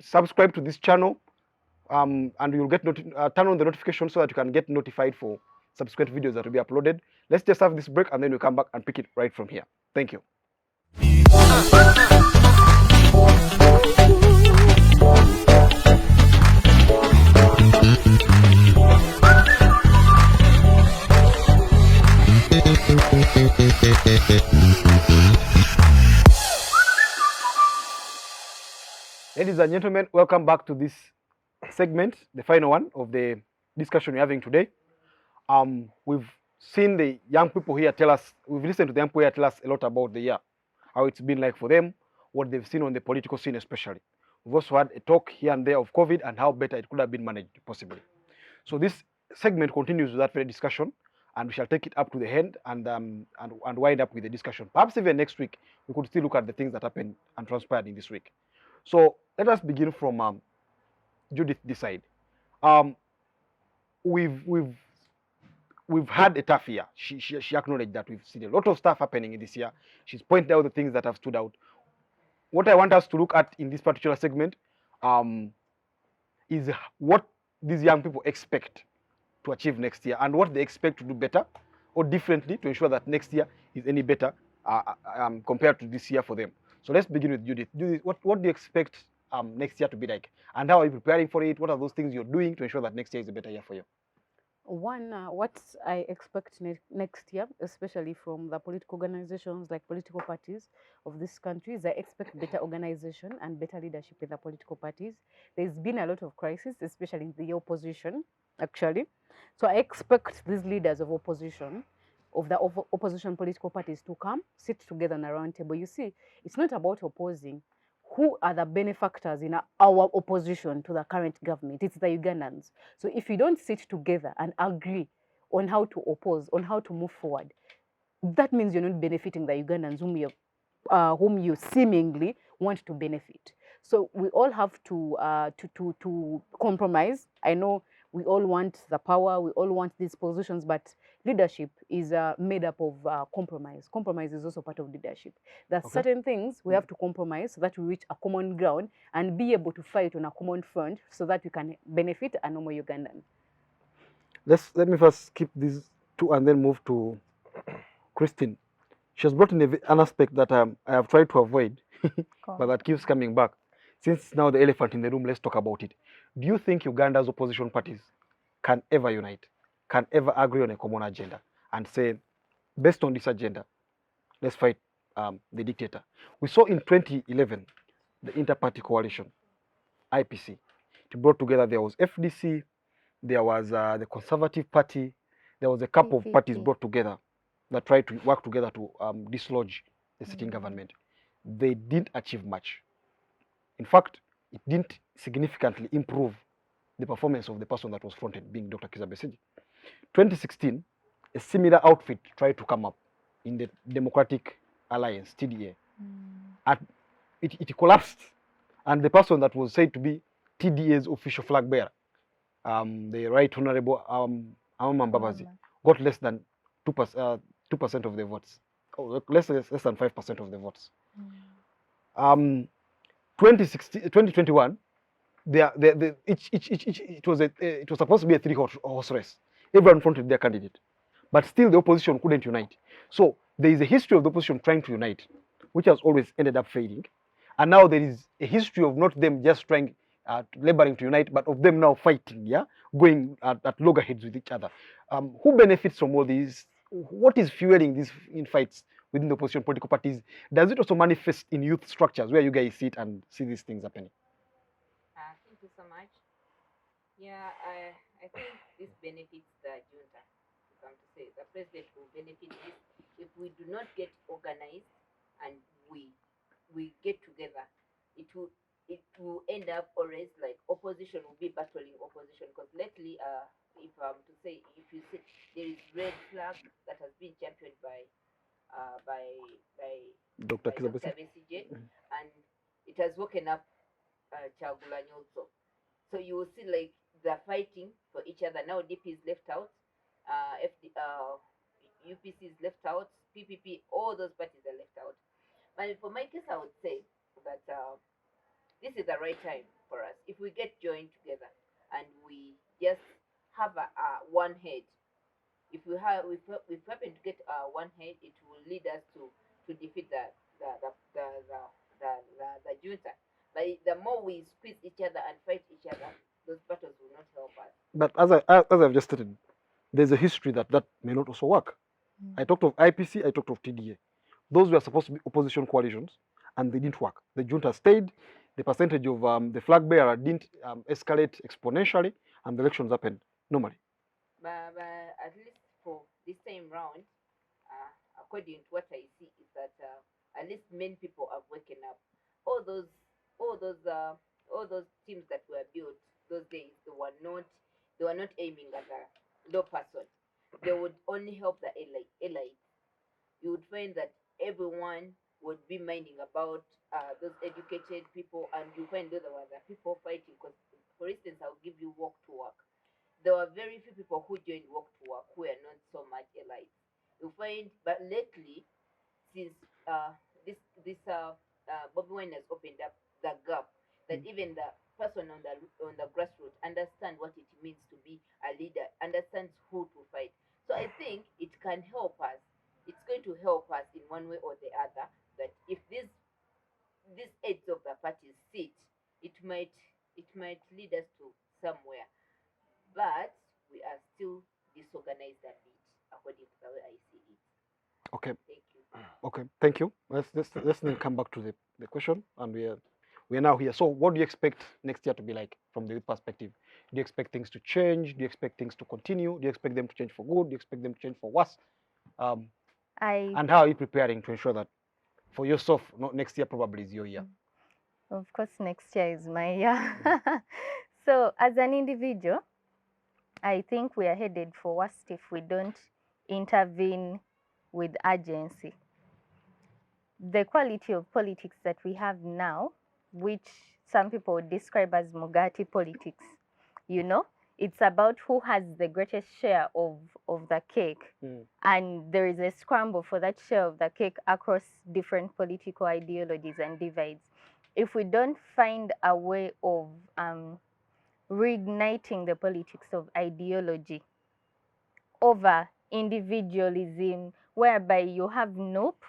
Subscribe to this channel, and you'll get turn on the notification so that you can get notified for subsequent videos that will be uploaded. Let's just have this break, and then we'll come back and pick it right from here. Thank you. Ladies and gentlemen, welcome back to this segment, the final one of the discussion we're having today. We've seen the young people here tell us, we've listened to the young people here tell us a lot about the year, how it's been like for them, what they've seen on the political scene especially. We've also had a talk here and there of COVID and how better it could have been managed possibly. So this segment continues with that very discussion, and we shall take it up to the end and wind up with the discussion. Perhaps even next week, we could still look at the things that happened and transpired in this week. So let us begin from Judith this side. We've had a tough year. She acknowledged that we've seen a lot of stuff happening in this year. She's pointed out the things that have stood out. What I want us to look at in this particular segment is what these young people expect to achieve next year and what they expect to do better or differently to ensure that next year is any better compared to this year for them. So let's begin with Judith. Judith, what do you expect next year to be like? And how are you preparing for it? What are those things you're doing to ensure that next year is a better year for you? One, what I expect next year, especially from the political organizations like political parties of this country, is I expect better organization and better leadership in the political parties. There's been a lot of crisis, especially in the opposition, actually. So I expect these leaders of opposition, of the opposition political parties to come, sit together on a round table. You see, it's not about opposing. Who are the benefactors in our opposition to the current government? It's the Ugandans. So if you don't sit together and agree on how to oppose, on how to move forward, that means you're not benefiting the Ugandans whom you seemingly want to benefit. So we all have to compromise. I know we all want the power, we all want these positions, but leadership is made up of compromise. Compromise is also part of leadership. There are certain things we have to compromise so that we reach a common ground and be able to fight on a common front so that we can benefit a normal Ugandan. Let me first skip these two and then move to Christine. She has brought in an aspect that I have tried to avoid, but that keeps coming back. Since now the elephant in the room, let's talk about it. Do you think Uganda's opposition parties can ever unite, can ever agree on a common agenda and say, based on this agenda, let's fight the dictator? We saw in 2011 the Inter-Party Coalition, IPC. It brought together, there was FDC, there was the Conservative Party, there was a couple of parties brought together that tried to work together to dislodge the sitting government. They didn't achieve much. In fact, it didn't significantly improve the performance of the person that was fronted, being Dr. Kizza Besigye. 2016, a similar outfit tried to come up in the Democratic Alliance, TDA. It collapsed, and the person that was said to be TDA's official flag bearer, the Right Honorable Amama Mbabazi, got less than 2% of the votes, less than 5% of the votes. 2021, it was supposed to be a three-horse race. Everyone fronted their candidate, but still the opposition couldn't unite. So there is a history of the opposition trying to unite, which has always ended up failing. And now there is a history of not them just trying, laboring to unite, but of them now fighting, going at loggerheads with each other. Who benefits from all these? What is fueling these infights within the opposition political parties? Does it also manifest in youth structures where you guys sit and see these things happening? Thank you so much. Yeah, I think this benefits the junta. Come to say, the president will benefit this if we do not get organized and we get together. It will end up always like opposition will be battling opposition, because lately, if to say, if you see, there is red flag that has been championed by Dr. Kizza Besigye, and it has woken up Chagulanyi also. So you will see like they're fighting for each other. Now DP is left out, UPC is left out, PPP, all those parties are left out. But for my case, I would say that this is the right time for us. If we get joined together and we just have a one head, if we happen to get one head, it will lead us to defeat the junta. But the more we squeeze each other and fight each other, those battles will not help us. But as I've just stated, there's a history that may not also work. I talked of IPC, I talked of TDA. Those were supposed to be opposition coalitions, and they didn't work. The junta stayed. The percentage of the flag bearer didn't escalate exponentially, and the elections happened normally. But at least for this time round, according to what I see, is that at least many people have woken up. All those teams that were built those days, they were not aiming at a low person. They would only help the elite. You would find that everyone would be minding about those educated people, and you find those were the people fighting. Because, for instance, I'll give you walk to work. There were very few people who joined walk to work who are not so much elite. You find, but lately, since this Bobby Wine has opened up the gap, that even the person on the grassroots understand what it means to be a leader, understands who to fight. So I think it can help us. It's going to help us in one way or the other. That if these heads of the parties sit, it might lead us to somewhere. But we are still disorganized a bit, according to the way I see it. Okay. Thank you. Okay. Thank you. Let's then come back to the question, and we are now here. So, what do you expect next year to be like from the youth perspective? Do you expect things to change? Do you expect things to continue? Do you expect them to change for good? Do you expect them to change for worse? And how are you preparing to ensure that for yourself, not next year probably is your year? Of course, next year is my year. So, as an individual, I think we are headed for worst if we don't intervene with urgency. The quality of politics that we have now, which some people would describe as Mugati politics, you know, it's about who has the greatest share of the cake. And there is a scramble for that share of the cake across different political ideologies and divides. If we don't find a way of reigniting the politics of ideology over individualism, whereby you have Nope,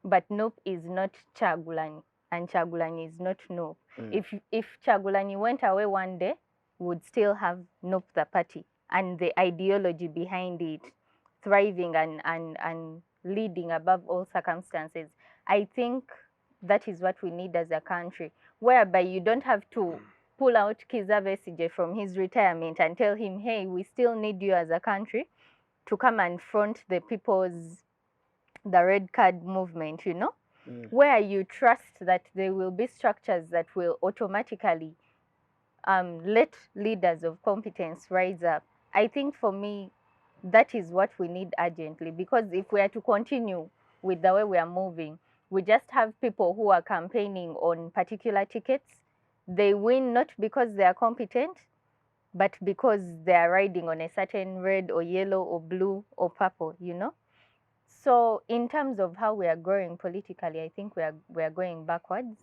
but Nope is not Chagulani, and Chagulani is not Nope. If Chagulani went away one day, we would still have Nope the party and the ideology behind it thriving and leading above all circumstances. I think that is what we need as a country, whereby you don't have to pull out Kizza Besigye from his retirement and tell him, hey, we still need you as a country to come and front the red card movement, you know, where you trust that there will be structures that will automatically let leaders of competence rise up. I think for me, that is what we need urgently, because if we are to continue with the way we are moving, we just have people who are campaigning on particular tickets. They win not because they are competent, but because they are riding on a certain red or yellow or blue or purple, you know. So in terms of how we are growing politically, I think we are going backwards,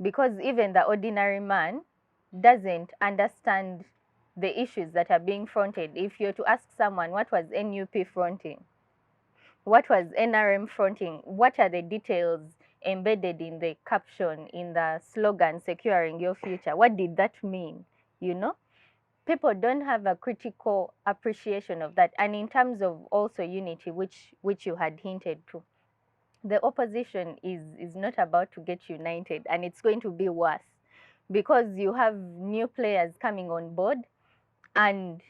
because even the ordinary man doesn't understand the issues that are being fronted. If you're to ask someone, what was NUP fronting? What was NRM fronting? What are the details embedded in the caption, in the slogan, securing your future? What did that mean? You know? People don't have a critical appreciation of that. And in terms of also unity, which you had hinted to, the opposition is not about to get united, and it's going to be worse, because you have new players coming on board, and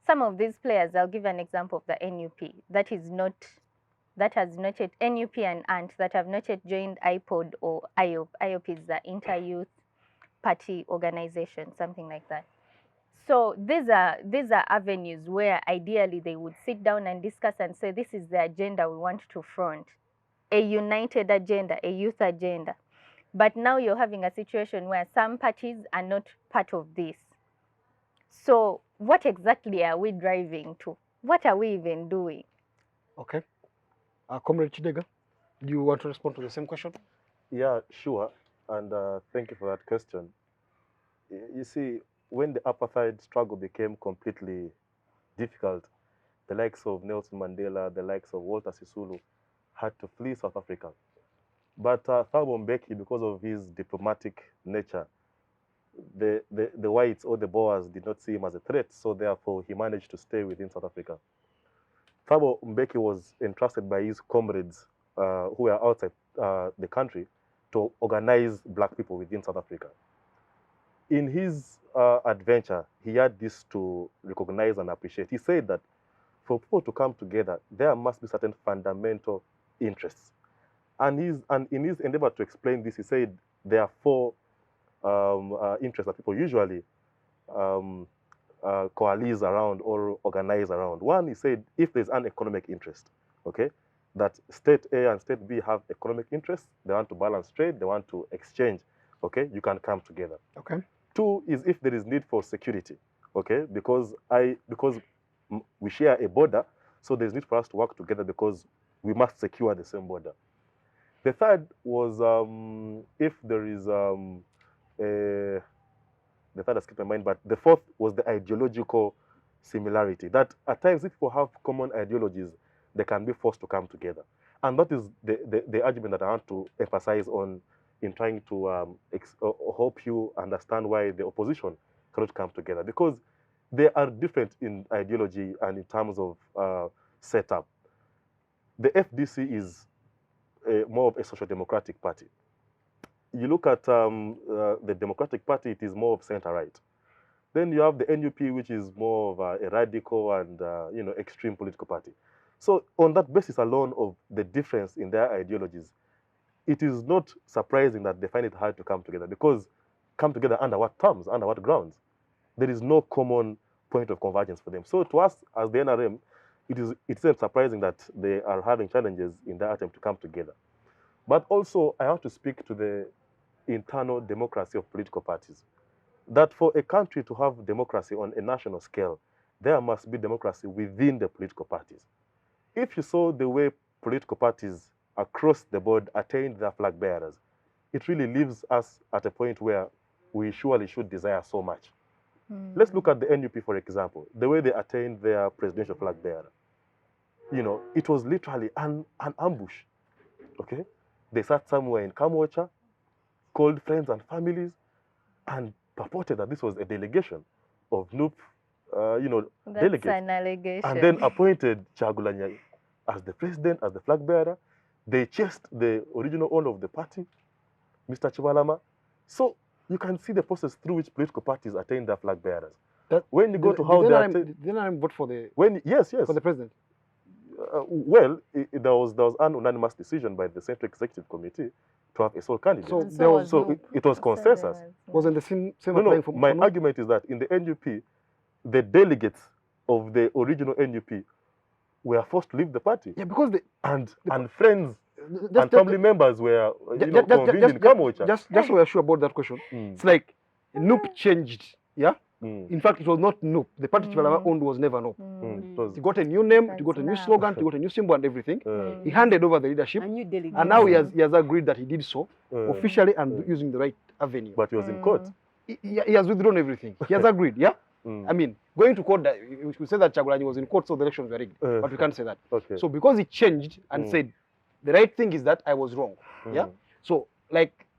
some of these players, I'll give an example of the NUP, that has not yet, NUP and ANT, that have not yet joined IPOD or IOP. IOP is the Inter-Youth Party Organization, something like that. So these are avenues where ideally they would sit down and discuss and say, this is the agenda we want to front, a united agenda, a youth agenda. But now you're having a situation where some parties are not part of this. So what exactly are we driving to? What are we even doing? Okay. Comrade Kidega, do you want to respond to the same question? Yeah, sure. And thank you for that question. You see, when the apartheid struggle became completely difficult, the likes of Nelson Mandela, the likes of Walter Sisulu had to flee South Africa. But Thabo Mbeki, because of his diplomatic nature, the whites or the Boers did not see him as a threat, so therefore he managed to stay within South Africa. Thabo Mbeki was entrusted by his comrades who were outside the country to organize black people within South Africa. In his adventure, he had this to recognize and appreciate. He said that for people to come together, there must be certain fundamental interests. And in his endeavor to explain this, he said there are four interests that people usually coalesce around or organize around. One, he said, if there's an economic interest, okay, that state A and state B have economic interests, they want to balance trade, they want to exchange, okay, you can come together. Okay. Two is if there is need for security, okay, because we share a border, so there's need for us to work together because we must secure the same border. The third was if there is the third escaped my mind, but the fourth was the ideological similarity. That at times, if people have common ideologies, they can be forced to come together. And that is the argument that I want to emphasize on in trying to help you understand why the opposition cannot come together, because they are different in ideology and in terms of setup. The FDC is more of a social democratic party. You look at the Democratic Party, it is more of center-right. Then you have the NUP, which is more of a radical and extreme political party. So on that basis alone of the difference in their ideologies, it is not surprising that they find it hard to come together, because come together under what terms, under what grounds? There is no common point of convergence for them. So to us as the NRM, it isn't surprising that they are having challenges in their attempt to come together. But also I have to speak to the internal democracy of political parties. That for a country to have democracy on a national scale, there must be democracy within the political parties. If you saw the way political parties across the board attained their flag bearers, it really leaves us at a point where we surely should desire so much. Let's look at the NUP, for example, the way they attained their presidential flag bearer. It was literally an ambush, okay? They sat somewhere in Kamwocha, called friends and families, and purported that this was a delegation of NUP, delegates. That's an allegation. And then appointed Kyagulanyi as the president, as the flag bearer. They chased the original owner of the party, Mr. Chibalama. So you can see the process through which political parties attain their flag bearers. When you go to how they attain... Didn't I vote for the... Yes. For the president? There was an unanimous decision by the Central Executive Committee to have a sole candidate. So it was consensus. Wasn't the same No, my argument is that in the NUP, the delegates of the original NUP were forced to leave the party. Yeah, because and friends and family members were convened in Kamwocha. Just so we're sure about that question. It's like NUP changed, yeah? In fact, it was not NUP. The party Chibalama owned was never NUP. He got a new name, he got a new slogan, he got a new symbol and everything. He handed over the leadership, and now he has agreed that he did so officially and using the right avenue. But he was in court. He has withdrawn everything. He has agreed, yeah? I mean, going to court, we say that Kyagulanyi was in court, so the elections were rigged. But we can't say that. Okay. So because he changed and said, the right thing is that I was wrong, yeah? So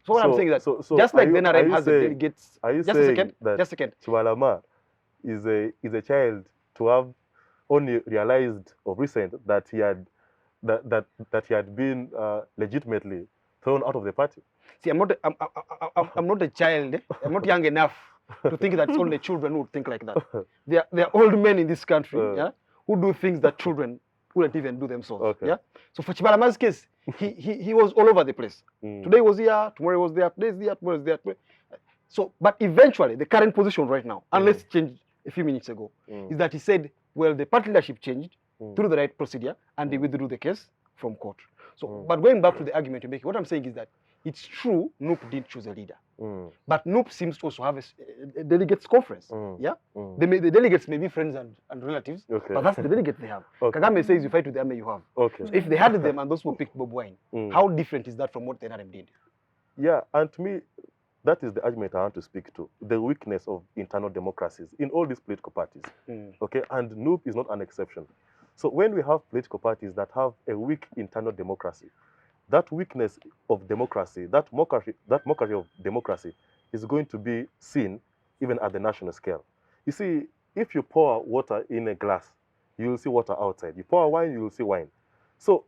what I'm saying is that just like the NRM has the delegates, just a second. Chibalama is a child to have only realized of recent that he had been legitimately thrown out of the party. See, I'm not a child. I'm not young enough to think that it's only children who would think like that. There are old men in this country, yeah, who do things that children wouldn't even do themselves. Okay. Yeah. So for Chibalama's case, he was all over the place. Today was here, tomorrow was there, today's there, tomorrow is there. So, but eventually, the current position right now, unless changed a few minutes ago, is that he said, well, the party leadership changed through the right procedure, and they withdrew the case from court. So, but going back to the argument you're making, what I'm saying is that it's true NUP didn't choose a leader, but NUP seems to also have a delegates conference. Yeah, the delegates may be friends and relatives, but that's the delegates they have. Kagame says you fight with the army you have. So if they had them and those people picked Bob Wine, how different is that from what the NRM did? Yeah, and to me, that is the argument I want to speak to, the weakness of internal democracies in all these political parties. Okay, and NUP is not an exception. So when we have political parties that have a weak internal democracy, that weakness of democracy, that mockery of democracy is going to be seen even at the national scale. You see, if you pour water in a glass, you will see water outside. You pour wine, you will see wine. So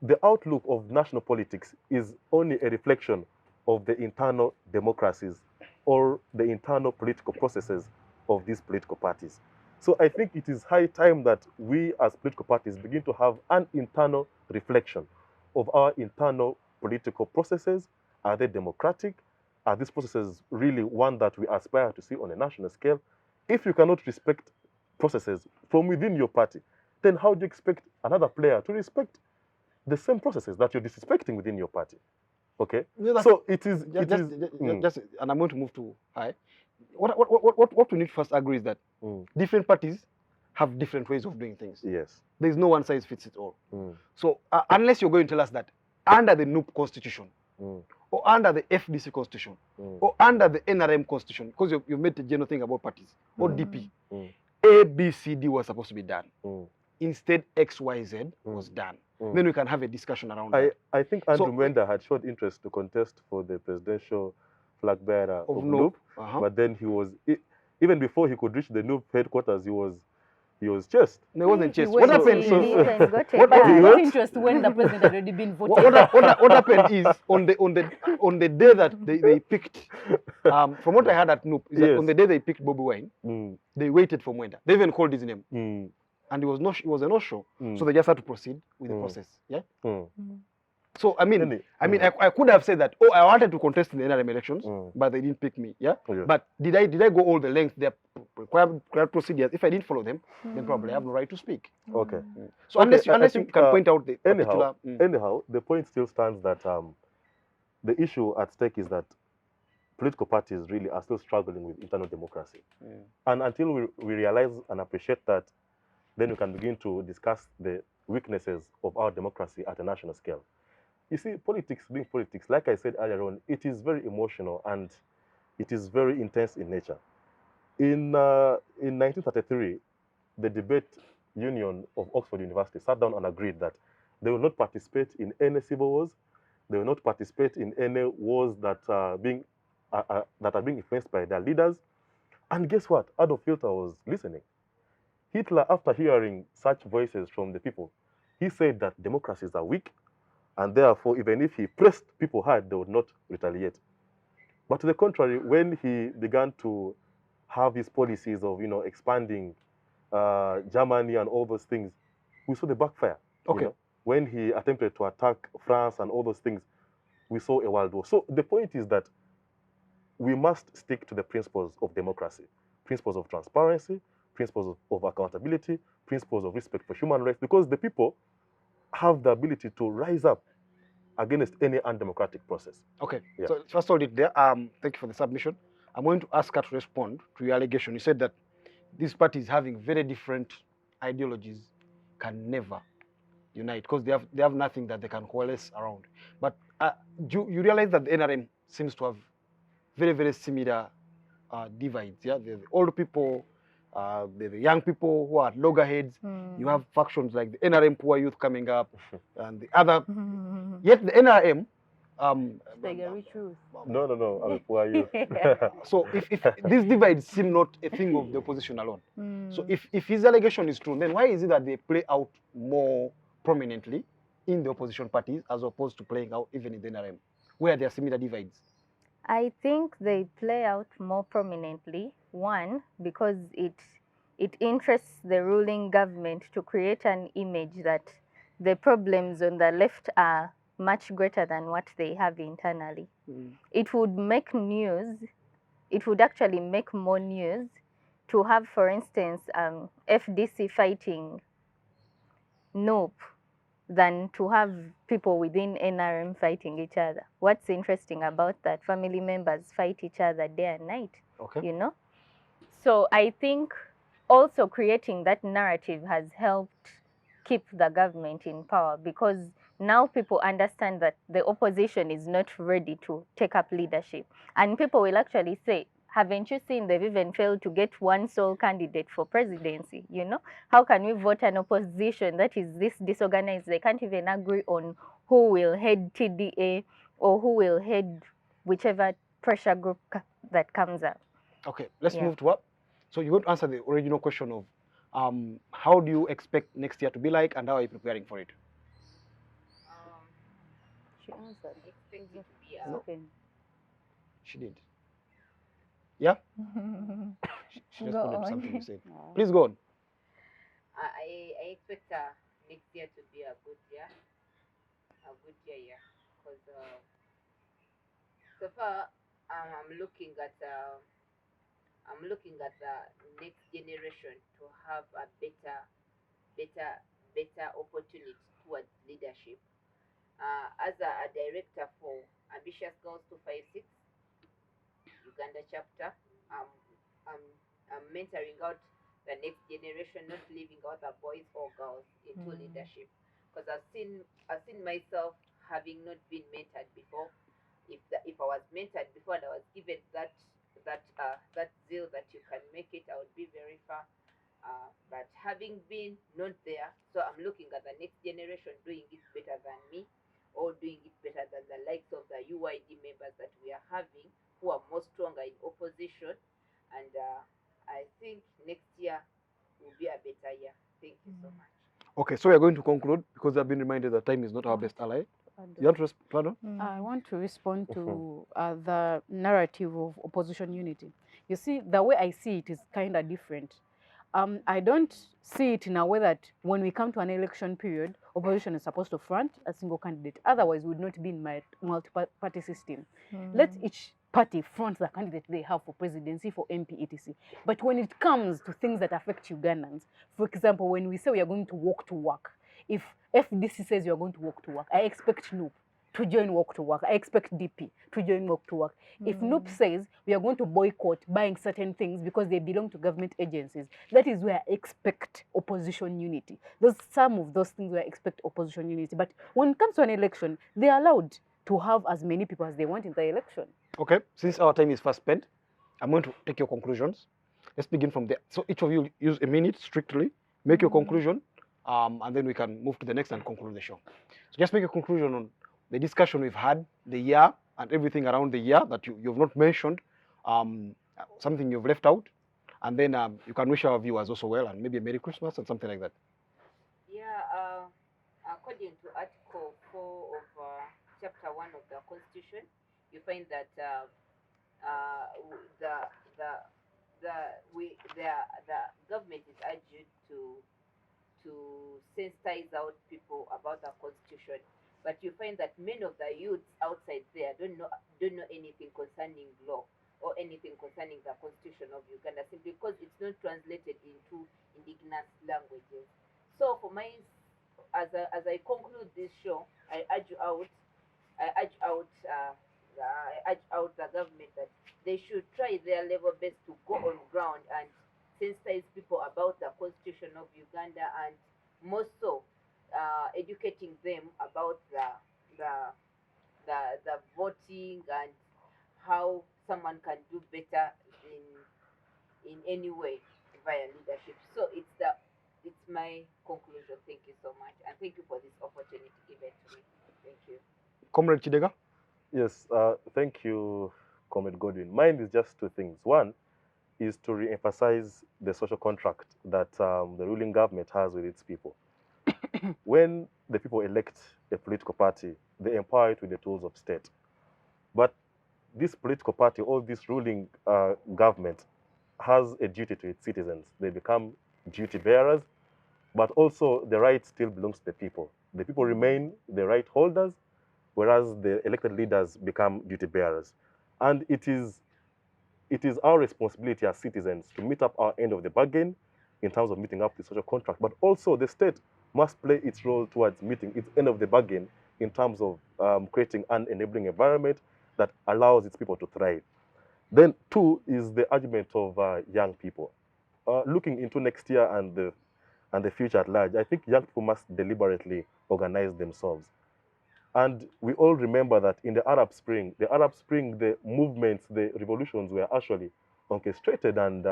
the outlook of national politics is only a reflection of the internal democracies or the internal political processes of these political parties. So I think it is high time that we as political parties begin to have an internal reflection of our internal political processes. Are they democratic? Are these processes really one that we aspire to see on a national scale? If you cannot respect processes from within your party, then how do you expect another player to respect the same processes that you're disrespecting within your party? Okay, so it is just and I'm going to move to high. What we need to first agree is that different parties have different ways of doing things. Yes, there is no one size fits it all. So unless you're going to tell us that under the NUP constitution or under the FDC constitution or under the NRM constitution, because you made a general thing about parties or DP, A, B, C, D was supposed to be done. Instead, X, Y, Z was done. then we can have a discussion around that. I think Andrew So- Mwenda had showed interest to contest for the presidential flag bearer of NUP. NUP, but then he was even before he could reach the NUP headquarters, he was chased. No, it wasn't He chased. went What happened? to- He So- even got a what- But gun. he He got went- interest when the president had already been voted. What happened is on the day that they picked, from what I heard at NUP, is that Yes. on the day they picked Bobby Wine, Mm, they waited for Mwenda. They even called his name, mm, and it was a no-show. mm, So they just had to proceed with the Mm. process. Yeah. mm. So I mean, Any- I could have said that. Oh, I wanted to contest in the NRM elections, Mm. but they didn't pick me. Yeah. Yes. But did I go all the lengths? Their required procedures. If I didn't follow them, then probably I have no right to speak. Okay. So Okay, unless you, I unless you think, can point out the Anyhow, particular. anyhow, the point still stands that the issue at stake is that political parties really are still struggling with internal democracy. And until we realize and appreciate that, then we can begin to discuss the weaknesses of our democracy at a national scale. You see, politics being politics, like I said earlier on, it is very emotional and it is very intense in nature. In 1933, the debate union of Oxford University sat down and agreed that they will not participate in any civil wars. They will not participate in any wars that are being influenced by their leaders. And guess what? Adolf Hitler was listening. Hitler, after hearing such voices from the people, he said that democracies are weak, and therefore, even if he pressed people hard, they would not retaliate. But to the contrary, when he began to have his policies of, expanding Germany and all those things, we saw the backfire. Okay. When he attempted to attack France and all those things, we saw a world war. So the point is that we must stick to the principles of democracy, principles of transparency, principles of accountability, principles of respect for human rights, because the people have the ability to rise up against any undemocratic process. Okay. Yeah. So first hold it there. Thank you for the submission. I'm going to ask her to respond to your allegation. You said that these parties having very different ideologies can never unite because they have nothing that they can coalesce around. But you realize that the NRM seems to have very, very similar divides. Yeah, the old people, the young people who are at loggerheads. You have factions like the NRM Poor Youth coming up, and the other. Yet the NRM. Staggery truth. No, I'm a poor youth. So if these divides seem not a thing of the opposition alone. So if his allegation is true, then why is it that they play out more prominently in the opposition parties as opposed to playing out even in the NRM, where there are similar divides? I think they play out more prominently. One, because it interests the ruling government to create an image that the problems on the left are much greater than what they have internally. It would make news. It would actually make more news to have, for instance, FDC fighting NUP than to have people within NRM fighting each other. What's interesting about that? Family members fight each other day and night, Okay. So I think also creating that narrative has helped keep the government in power, because now people understand that the opposition is not ready to take up leadership. And people will actually say, haven't you seen they've even failed to get one sole candidate for presidency? How can we vote an opposition that is this disorganized? They can't even agree on who will head TDA or who will head whichever pressure group that comes up. Okay, let's Yeah. move to what? So you're going to answer the original question of how do you expect next year to be like, and how are you preparing for it? She answered. Expect it to be No. Okay. She did. Yeah? She Go responded to on. something you said. Wow. Please go on. I expect next year to be a good year, yeah. Because so far I'm looking at the next generation to have a better opportunity towards leadership. As a director for Ambitious Girls 256 Uganda chapter, I'm mentoring out the next generation, not leaving out the boys or girls into leadership. Because I've seen myself having not been mentored before. If I was mentored before and I was given that zeal that you can make it, I would be very far. But having been not there, so I'm looking at the next generation doing it better than me, or doing it better than the likes of the UID members that we are having, who are more stronger in opposition. And I think next year will be a better year. Thank you so much. Okay, so we are going to conclude because I've been reminded that time is not our best ally. You want to respond? I want to respond to the narrative of opposition unity. You see, the way I see it is kind of different. I don't see it in a way that when we come to an election period, opposition is supposed to front a single candidate. Otherwise, we would not be in my multi-party system. Let each party front the candidate they have for presidency, for MP, etc. But when it comes to things that affect Ugandans, for example, when we say we are going to walk to work, if FDC says you are going to walk to work, I expect NUP to join walk to work. I expect DP to join walk to work. If NUP says we are going to boycott buying certain things because they belong to government agencies, that is where I expect opposition unity. Those some of those things where I expect opposition unity. But when it comes to an election, they are allowed to have as many people as they want in the election. Okay, since our time is fast spent, I'm going to take your conclusions. Let's begin from there. So each of you use a minute strictly, make your conclusion, and then we can move to the next and conclude the show. So just make a conclusion on the discussion we've had, the year, and everything around the year that you've not mentioned, something you've left out, and then you can wish our viewers also well, and maybe a Merry Christmas and something like that. Yeah, according to Article 4 of Chapter 1 of the Constitution, you find that the government is urged to sensitize out people about the Constitution. But you find that many of the youths outside there don't know anything concerning law or anything concerning the Constitution of Uganda, simply because it's not translated into indigenous languages. So for my, as I conclude this show, I urge out the government that they should try their level best to go on ground and sensitize people about the Constitution of Uganda, and more so educating them about the voting and how someone can do better in any way via leadership. So it's my conclusion. Thank you so much, and thank you for this opportunity given to me. Thank you. Comrade Kidega? Yes, thank you, Comrade Godwin. Mine is just two things. One is to re-emphasize the social contract that the ruling government has with its people. When the people elect a political party, they empower it with the tools of state. But this political party or this ruling government has a duty to its citizens. They become duty bearers, but also the right still belongs to the people. The people remain the right holders, whereas the elected leaders become duty bearers. And it is our responsibility as citizens to meet up our end of the bargain in terms of meeting up the social contract, but also the state must play its role towards meeting its end of the bargain in terms of creating an enabling environment that allows its people to thrive. Then two is the argument of young people. Looking into next year and the future at large, I think young people must deliberately organize themselves. And we all remember that in the Arab Spring, the movements, the revolutions were actually orchestrated and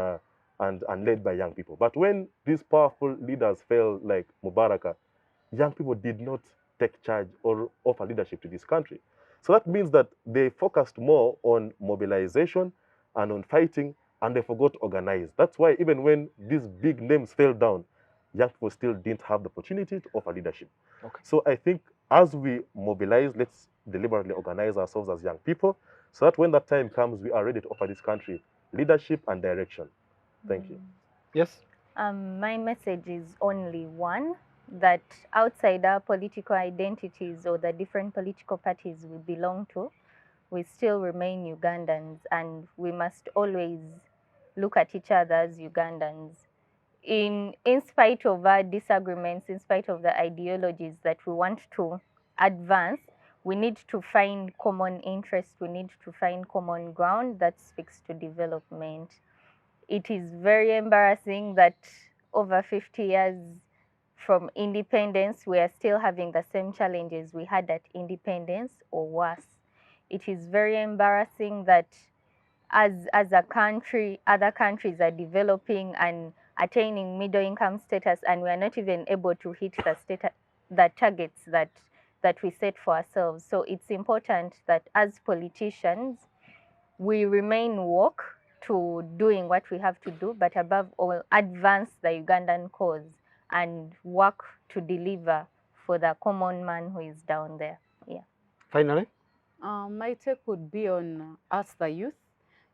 led by young people. But when these powerful leaders fell, like Mubarak, young people did not take charge or offer leadership to this country. So that means that they focused more on mobilization and on fighting, and they forgot to organize. That's why even when these big names fell down, young people still didn't have the opportunity to offer leadership. Okay. So I think as we mobilize, let's deliberately organize ourselves as young people so that when that time comes, we are ready to offer this country leadership and direction. Thank you. Yes? My message is only one, that outside our political identities or the different political parties we belong to, we still remain Ugandans, and we must always look at each other as Ugandans. In spite of our disagreements, in spite of the ideologies that we want to advance, we need to find common interest, we need to find common ground that speaks to development. It is very embarrassing that over 50 years from independence, we are still having the same challenges we had at independence or worse. It is very embarrassing that as a country, other countries are developing and attaining middle income status, and we are not even able to hit the targets that we set for ourselves. So it's important that as politicians, we remain woke to doing what we have to do, but above all, advance the Ugandan cause and work to deliver for the common man who is down there. Yeah. Finally, My take would be on us, the youth.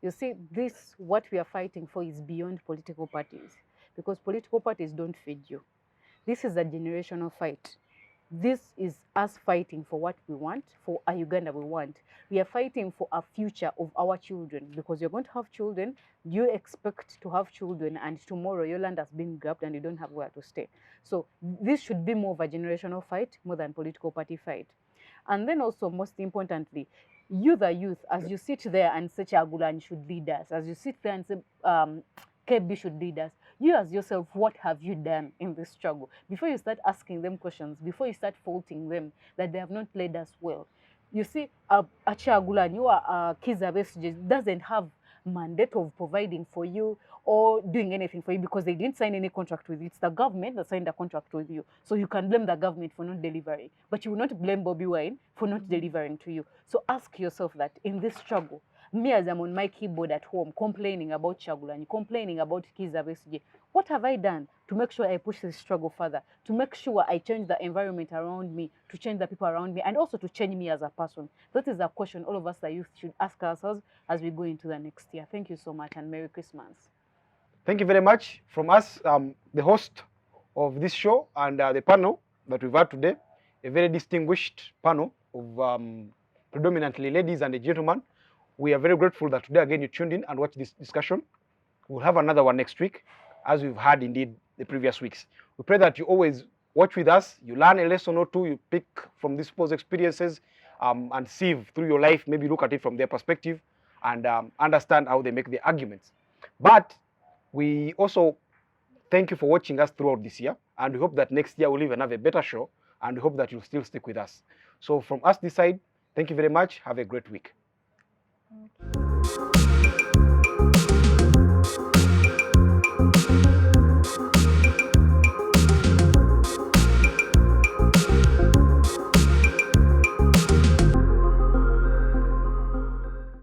You see, this, what we are fighting for, is beyond political parties, because political parties don't feed you. This is a generational fight. This is us fighting for what we want, for a Uganda we want. We are fighting for a future of our children, because you're going to have children. You expect to have children, and tomorrow your land has been grabbed and you don't have where to stay. So this should be more of a generational fight more than political party fight. And then also, most importantly, you, the youth, as you sit there and say Chagulanyi should lead us, as you sit there and say KB should lead us, you as yourself, what have you done in this struggle? Before you start asking them questions, before you start faulting them that they have not led us well. You see, Chagulanyi or Kizza Besigye doesn't have mandate of providing for you or doing anything for you, because they didn't sign any contract with you. It's the government that signed a contract with you. So you can blame the government for not delivering, but you will not blame Bobby Wine for not delivering to you. So ask yourself that in this struggle, me as I'm on my keyboard at home complaining about Chagulanyi, complaining about Kizza Besigye, what have I done to make sure I push this struggle further, to make sure I change the environment around me, to change the people around me, and also to change me as a person? That is a question all of us, the youth, should ask ourselves as we go into the next year. Thank you so much, and Merry Christmas. thank you very much from us, the host of this show, and the panel that we've had today, a very distinguished panel of predominantly ladies and gentlemen. We are very grateful that today again you tuned in and watched this discussion. We'll have another one next week, as we've had indeed the previous weeks. We pray that you always watch with us, you learn a lesson or two, you pick from these people's experiences and sieve through your life, maybe look at it from their perspective and understand how they make their arguments. But we also thank you for watching us throughout this year, and we hope that next year we'll even have a better show, and we hope that you'll still stick with us. So from us this side, thank you very much. Have a great week. Thank you.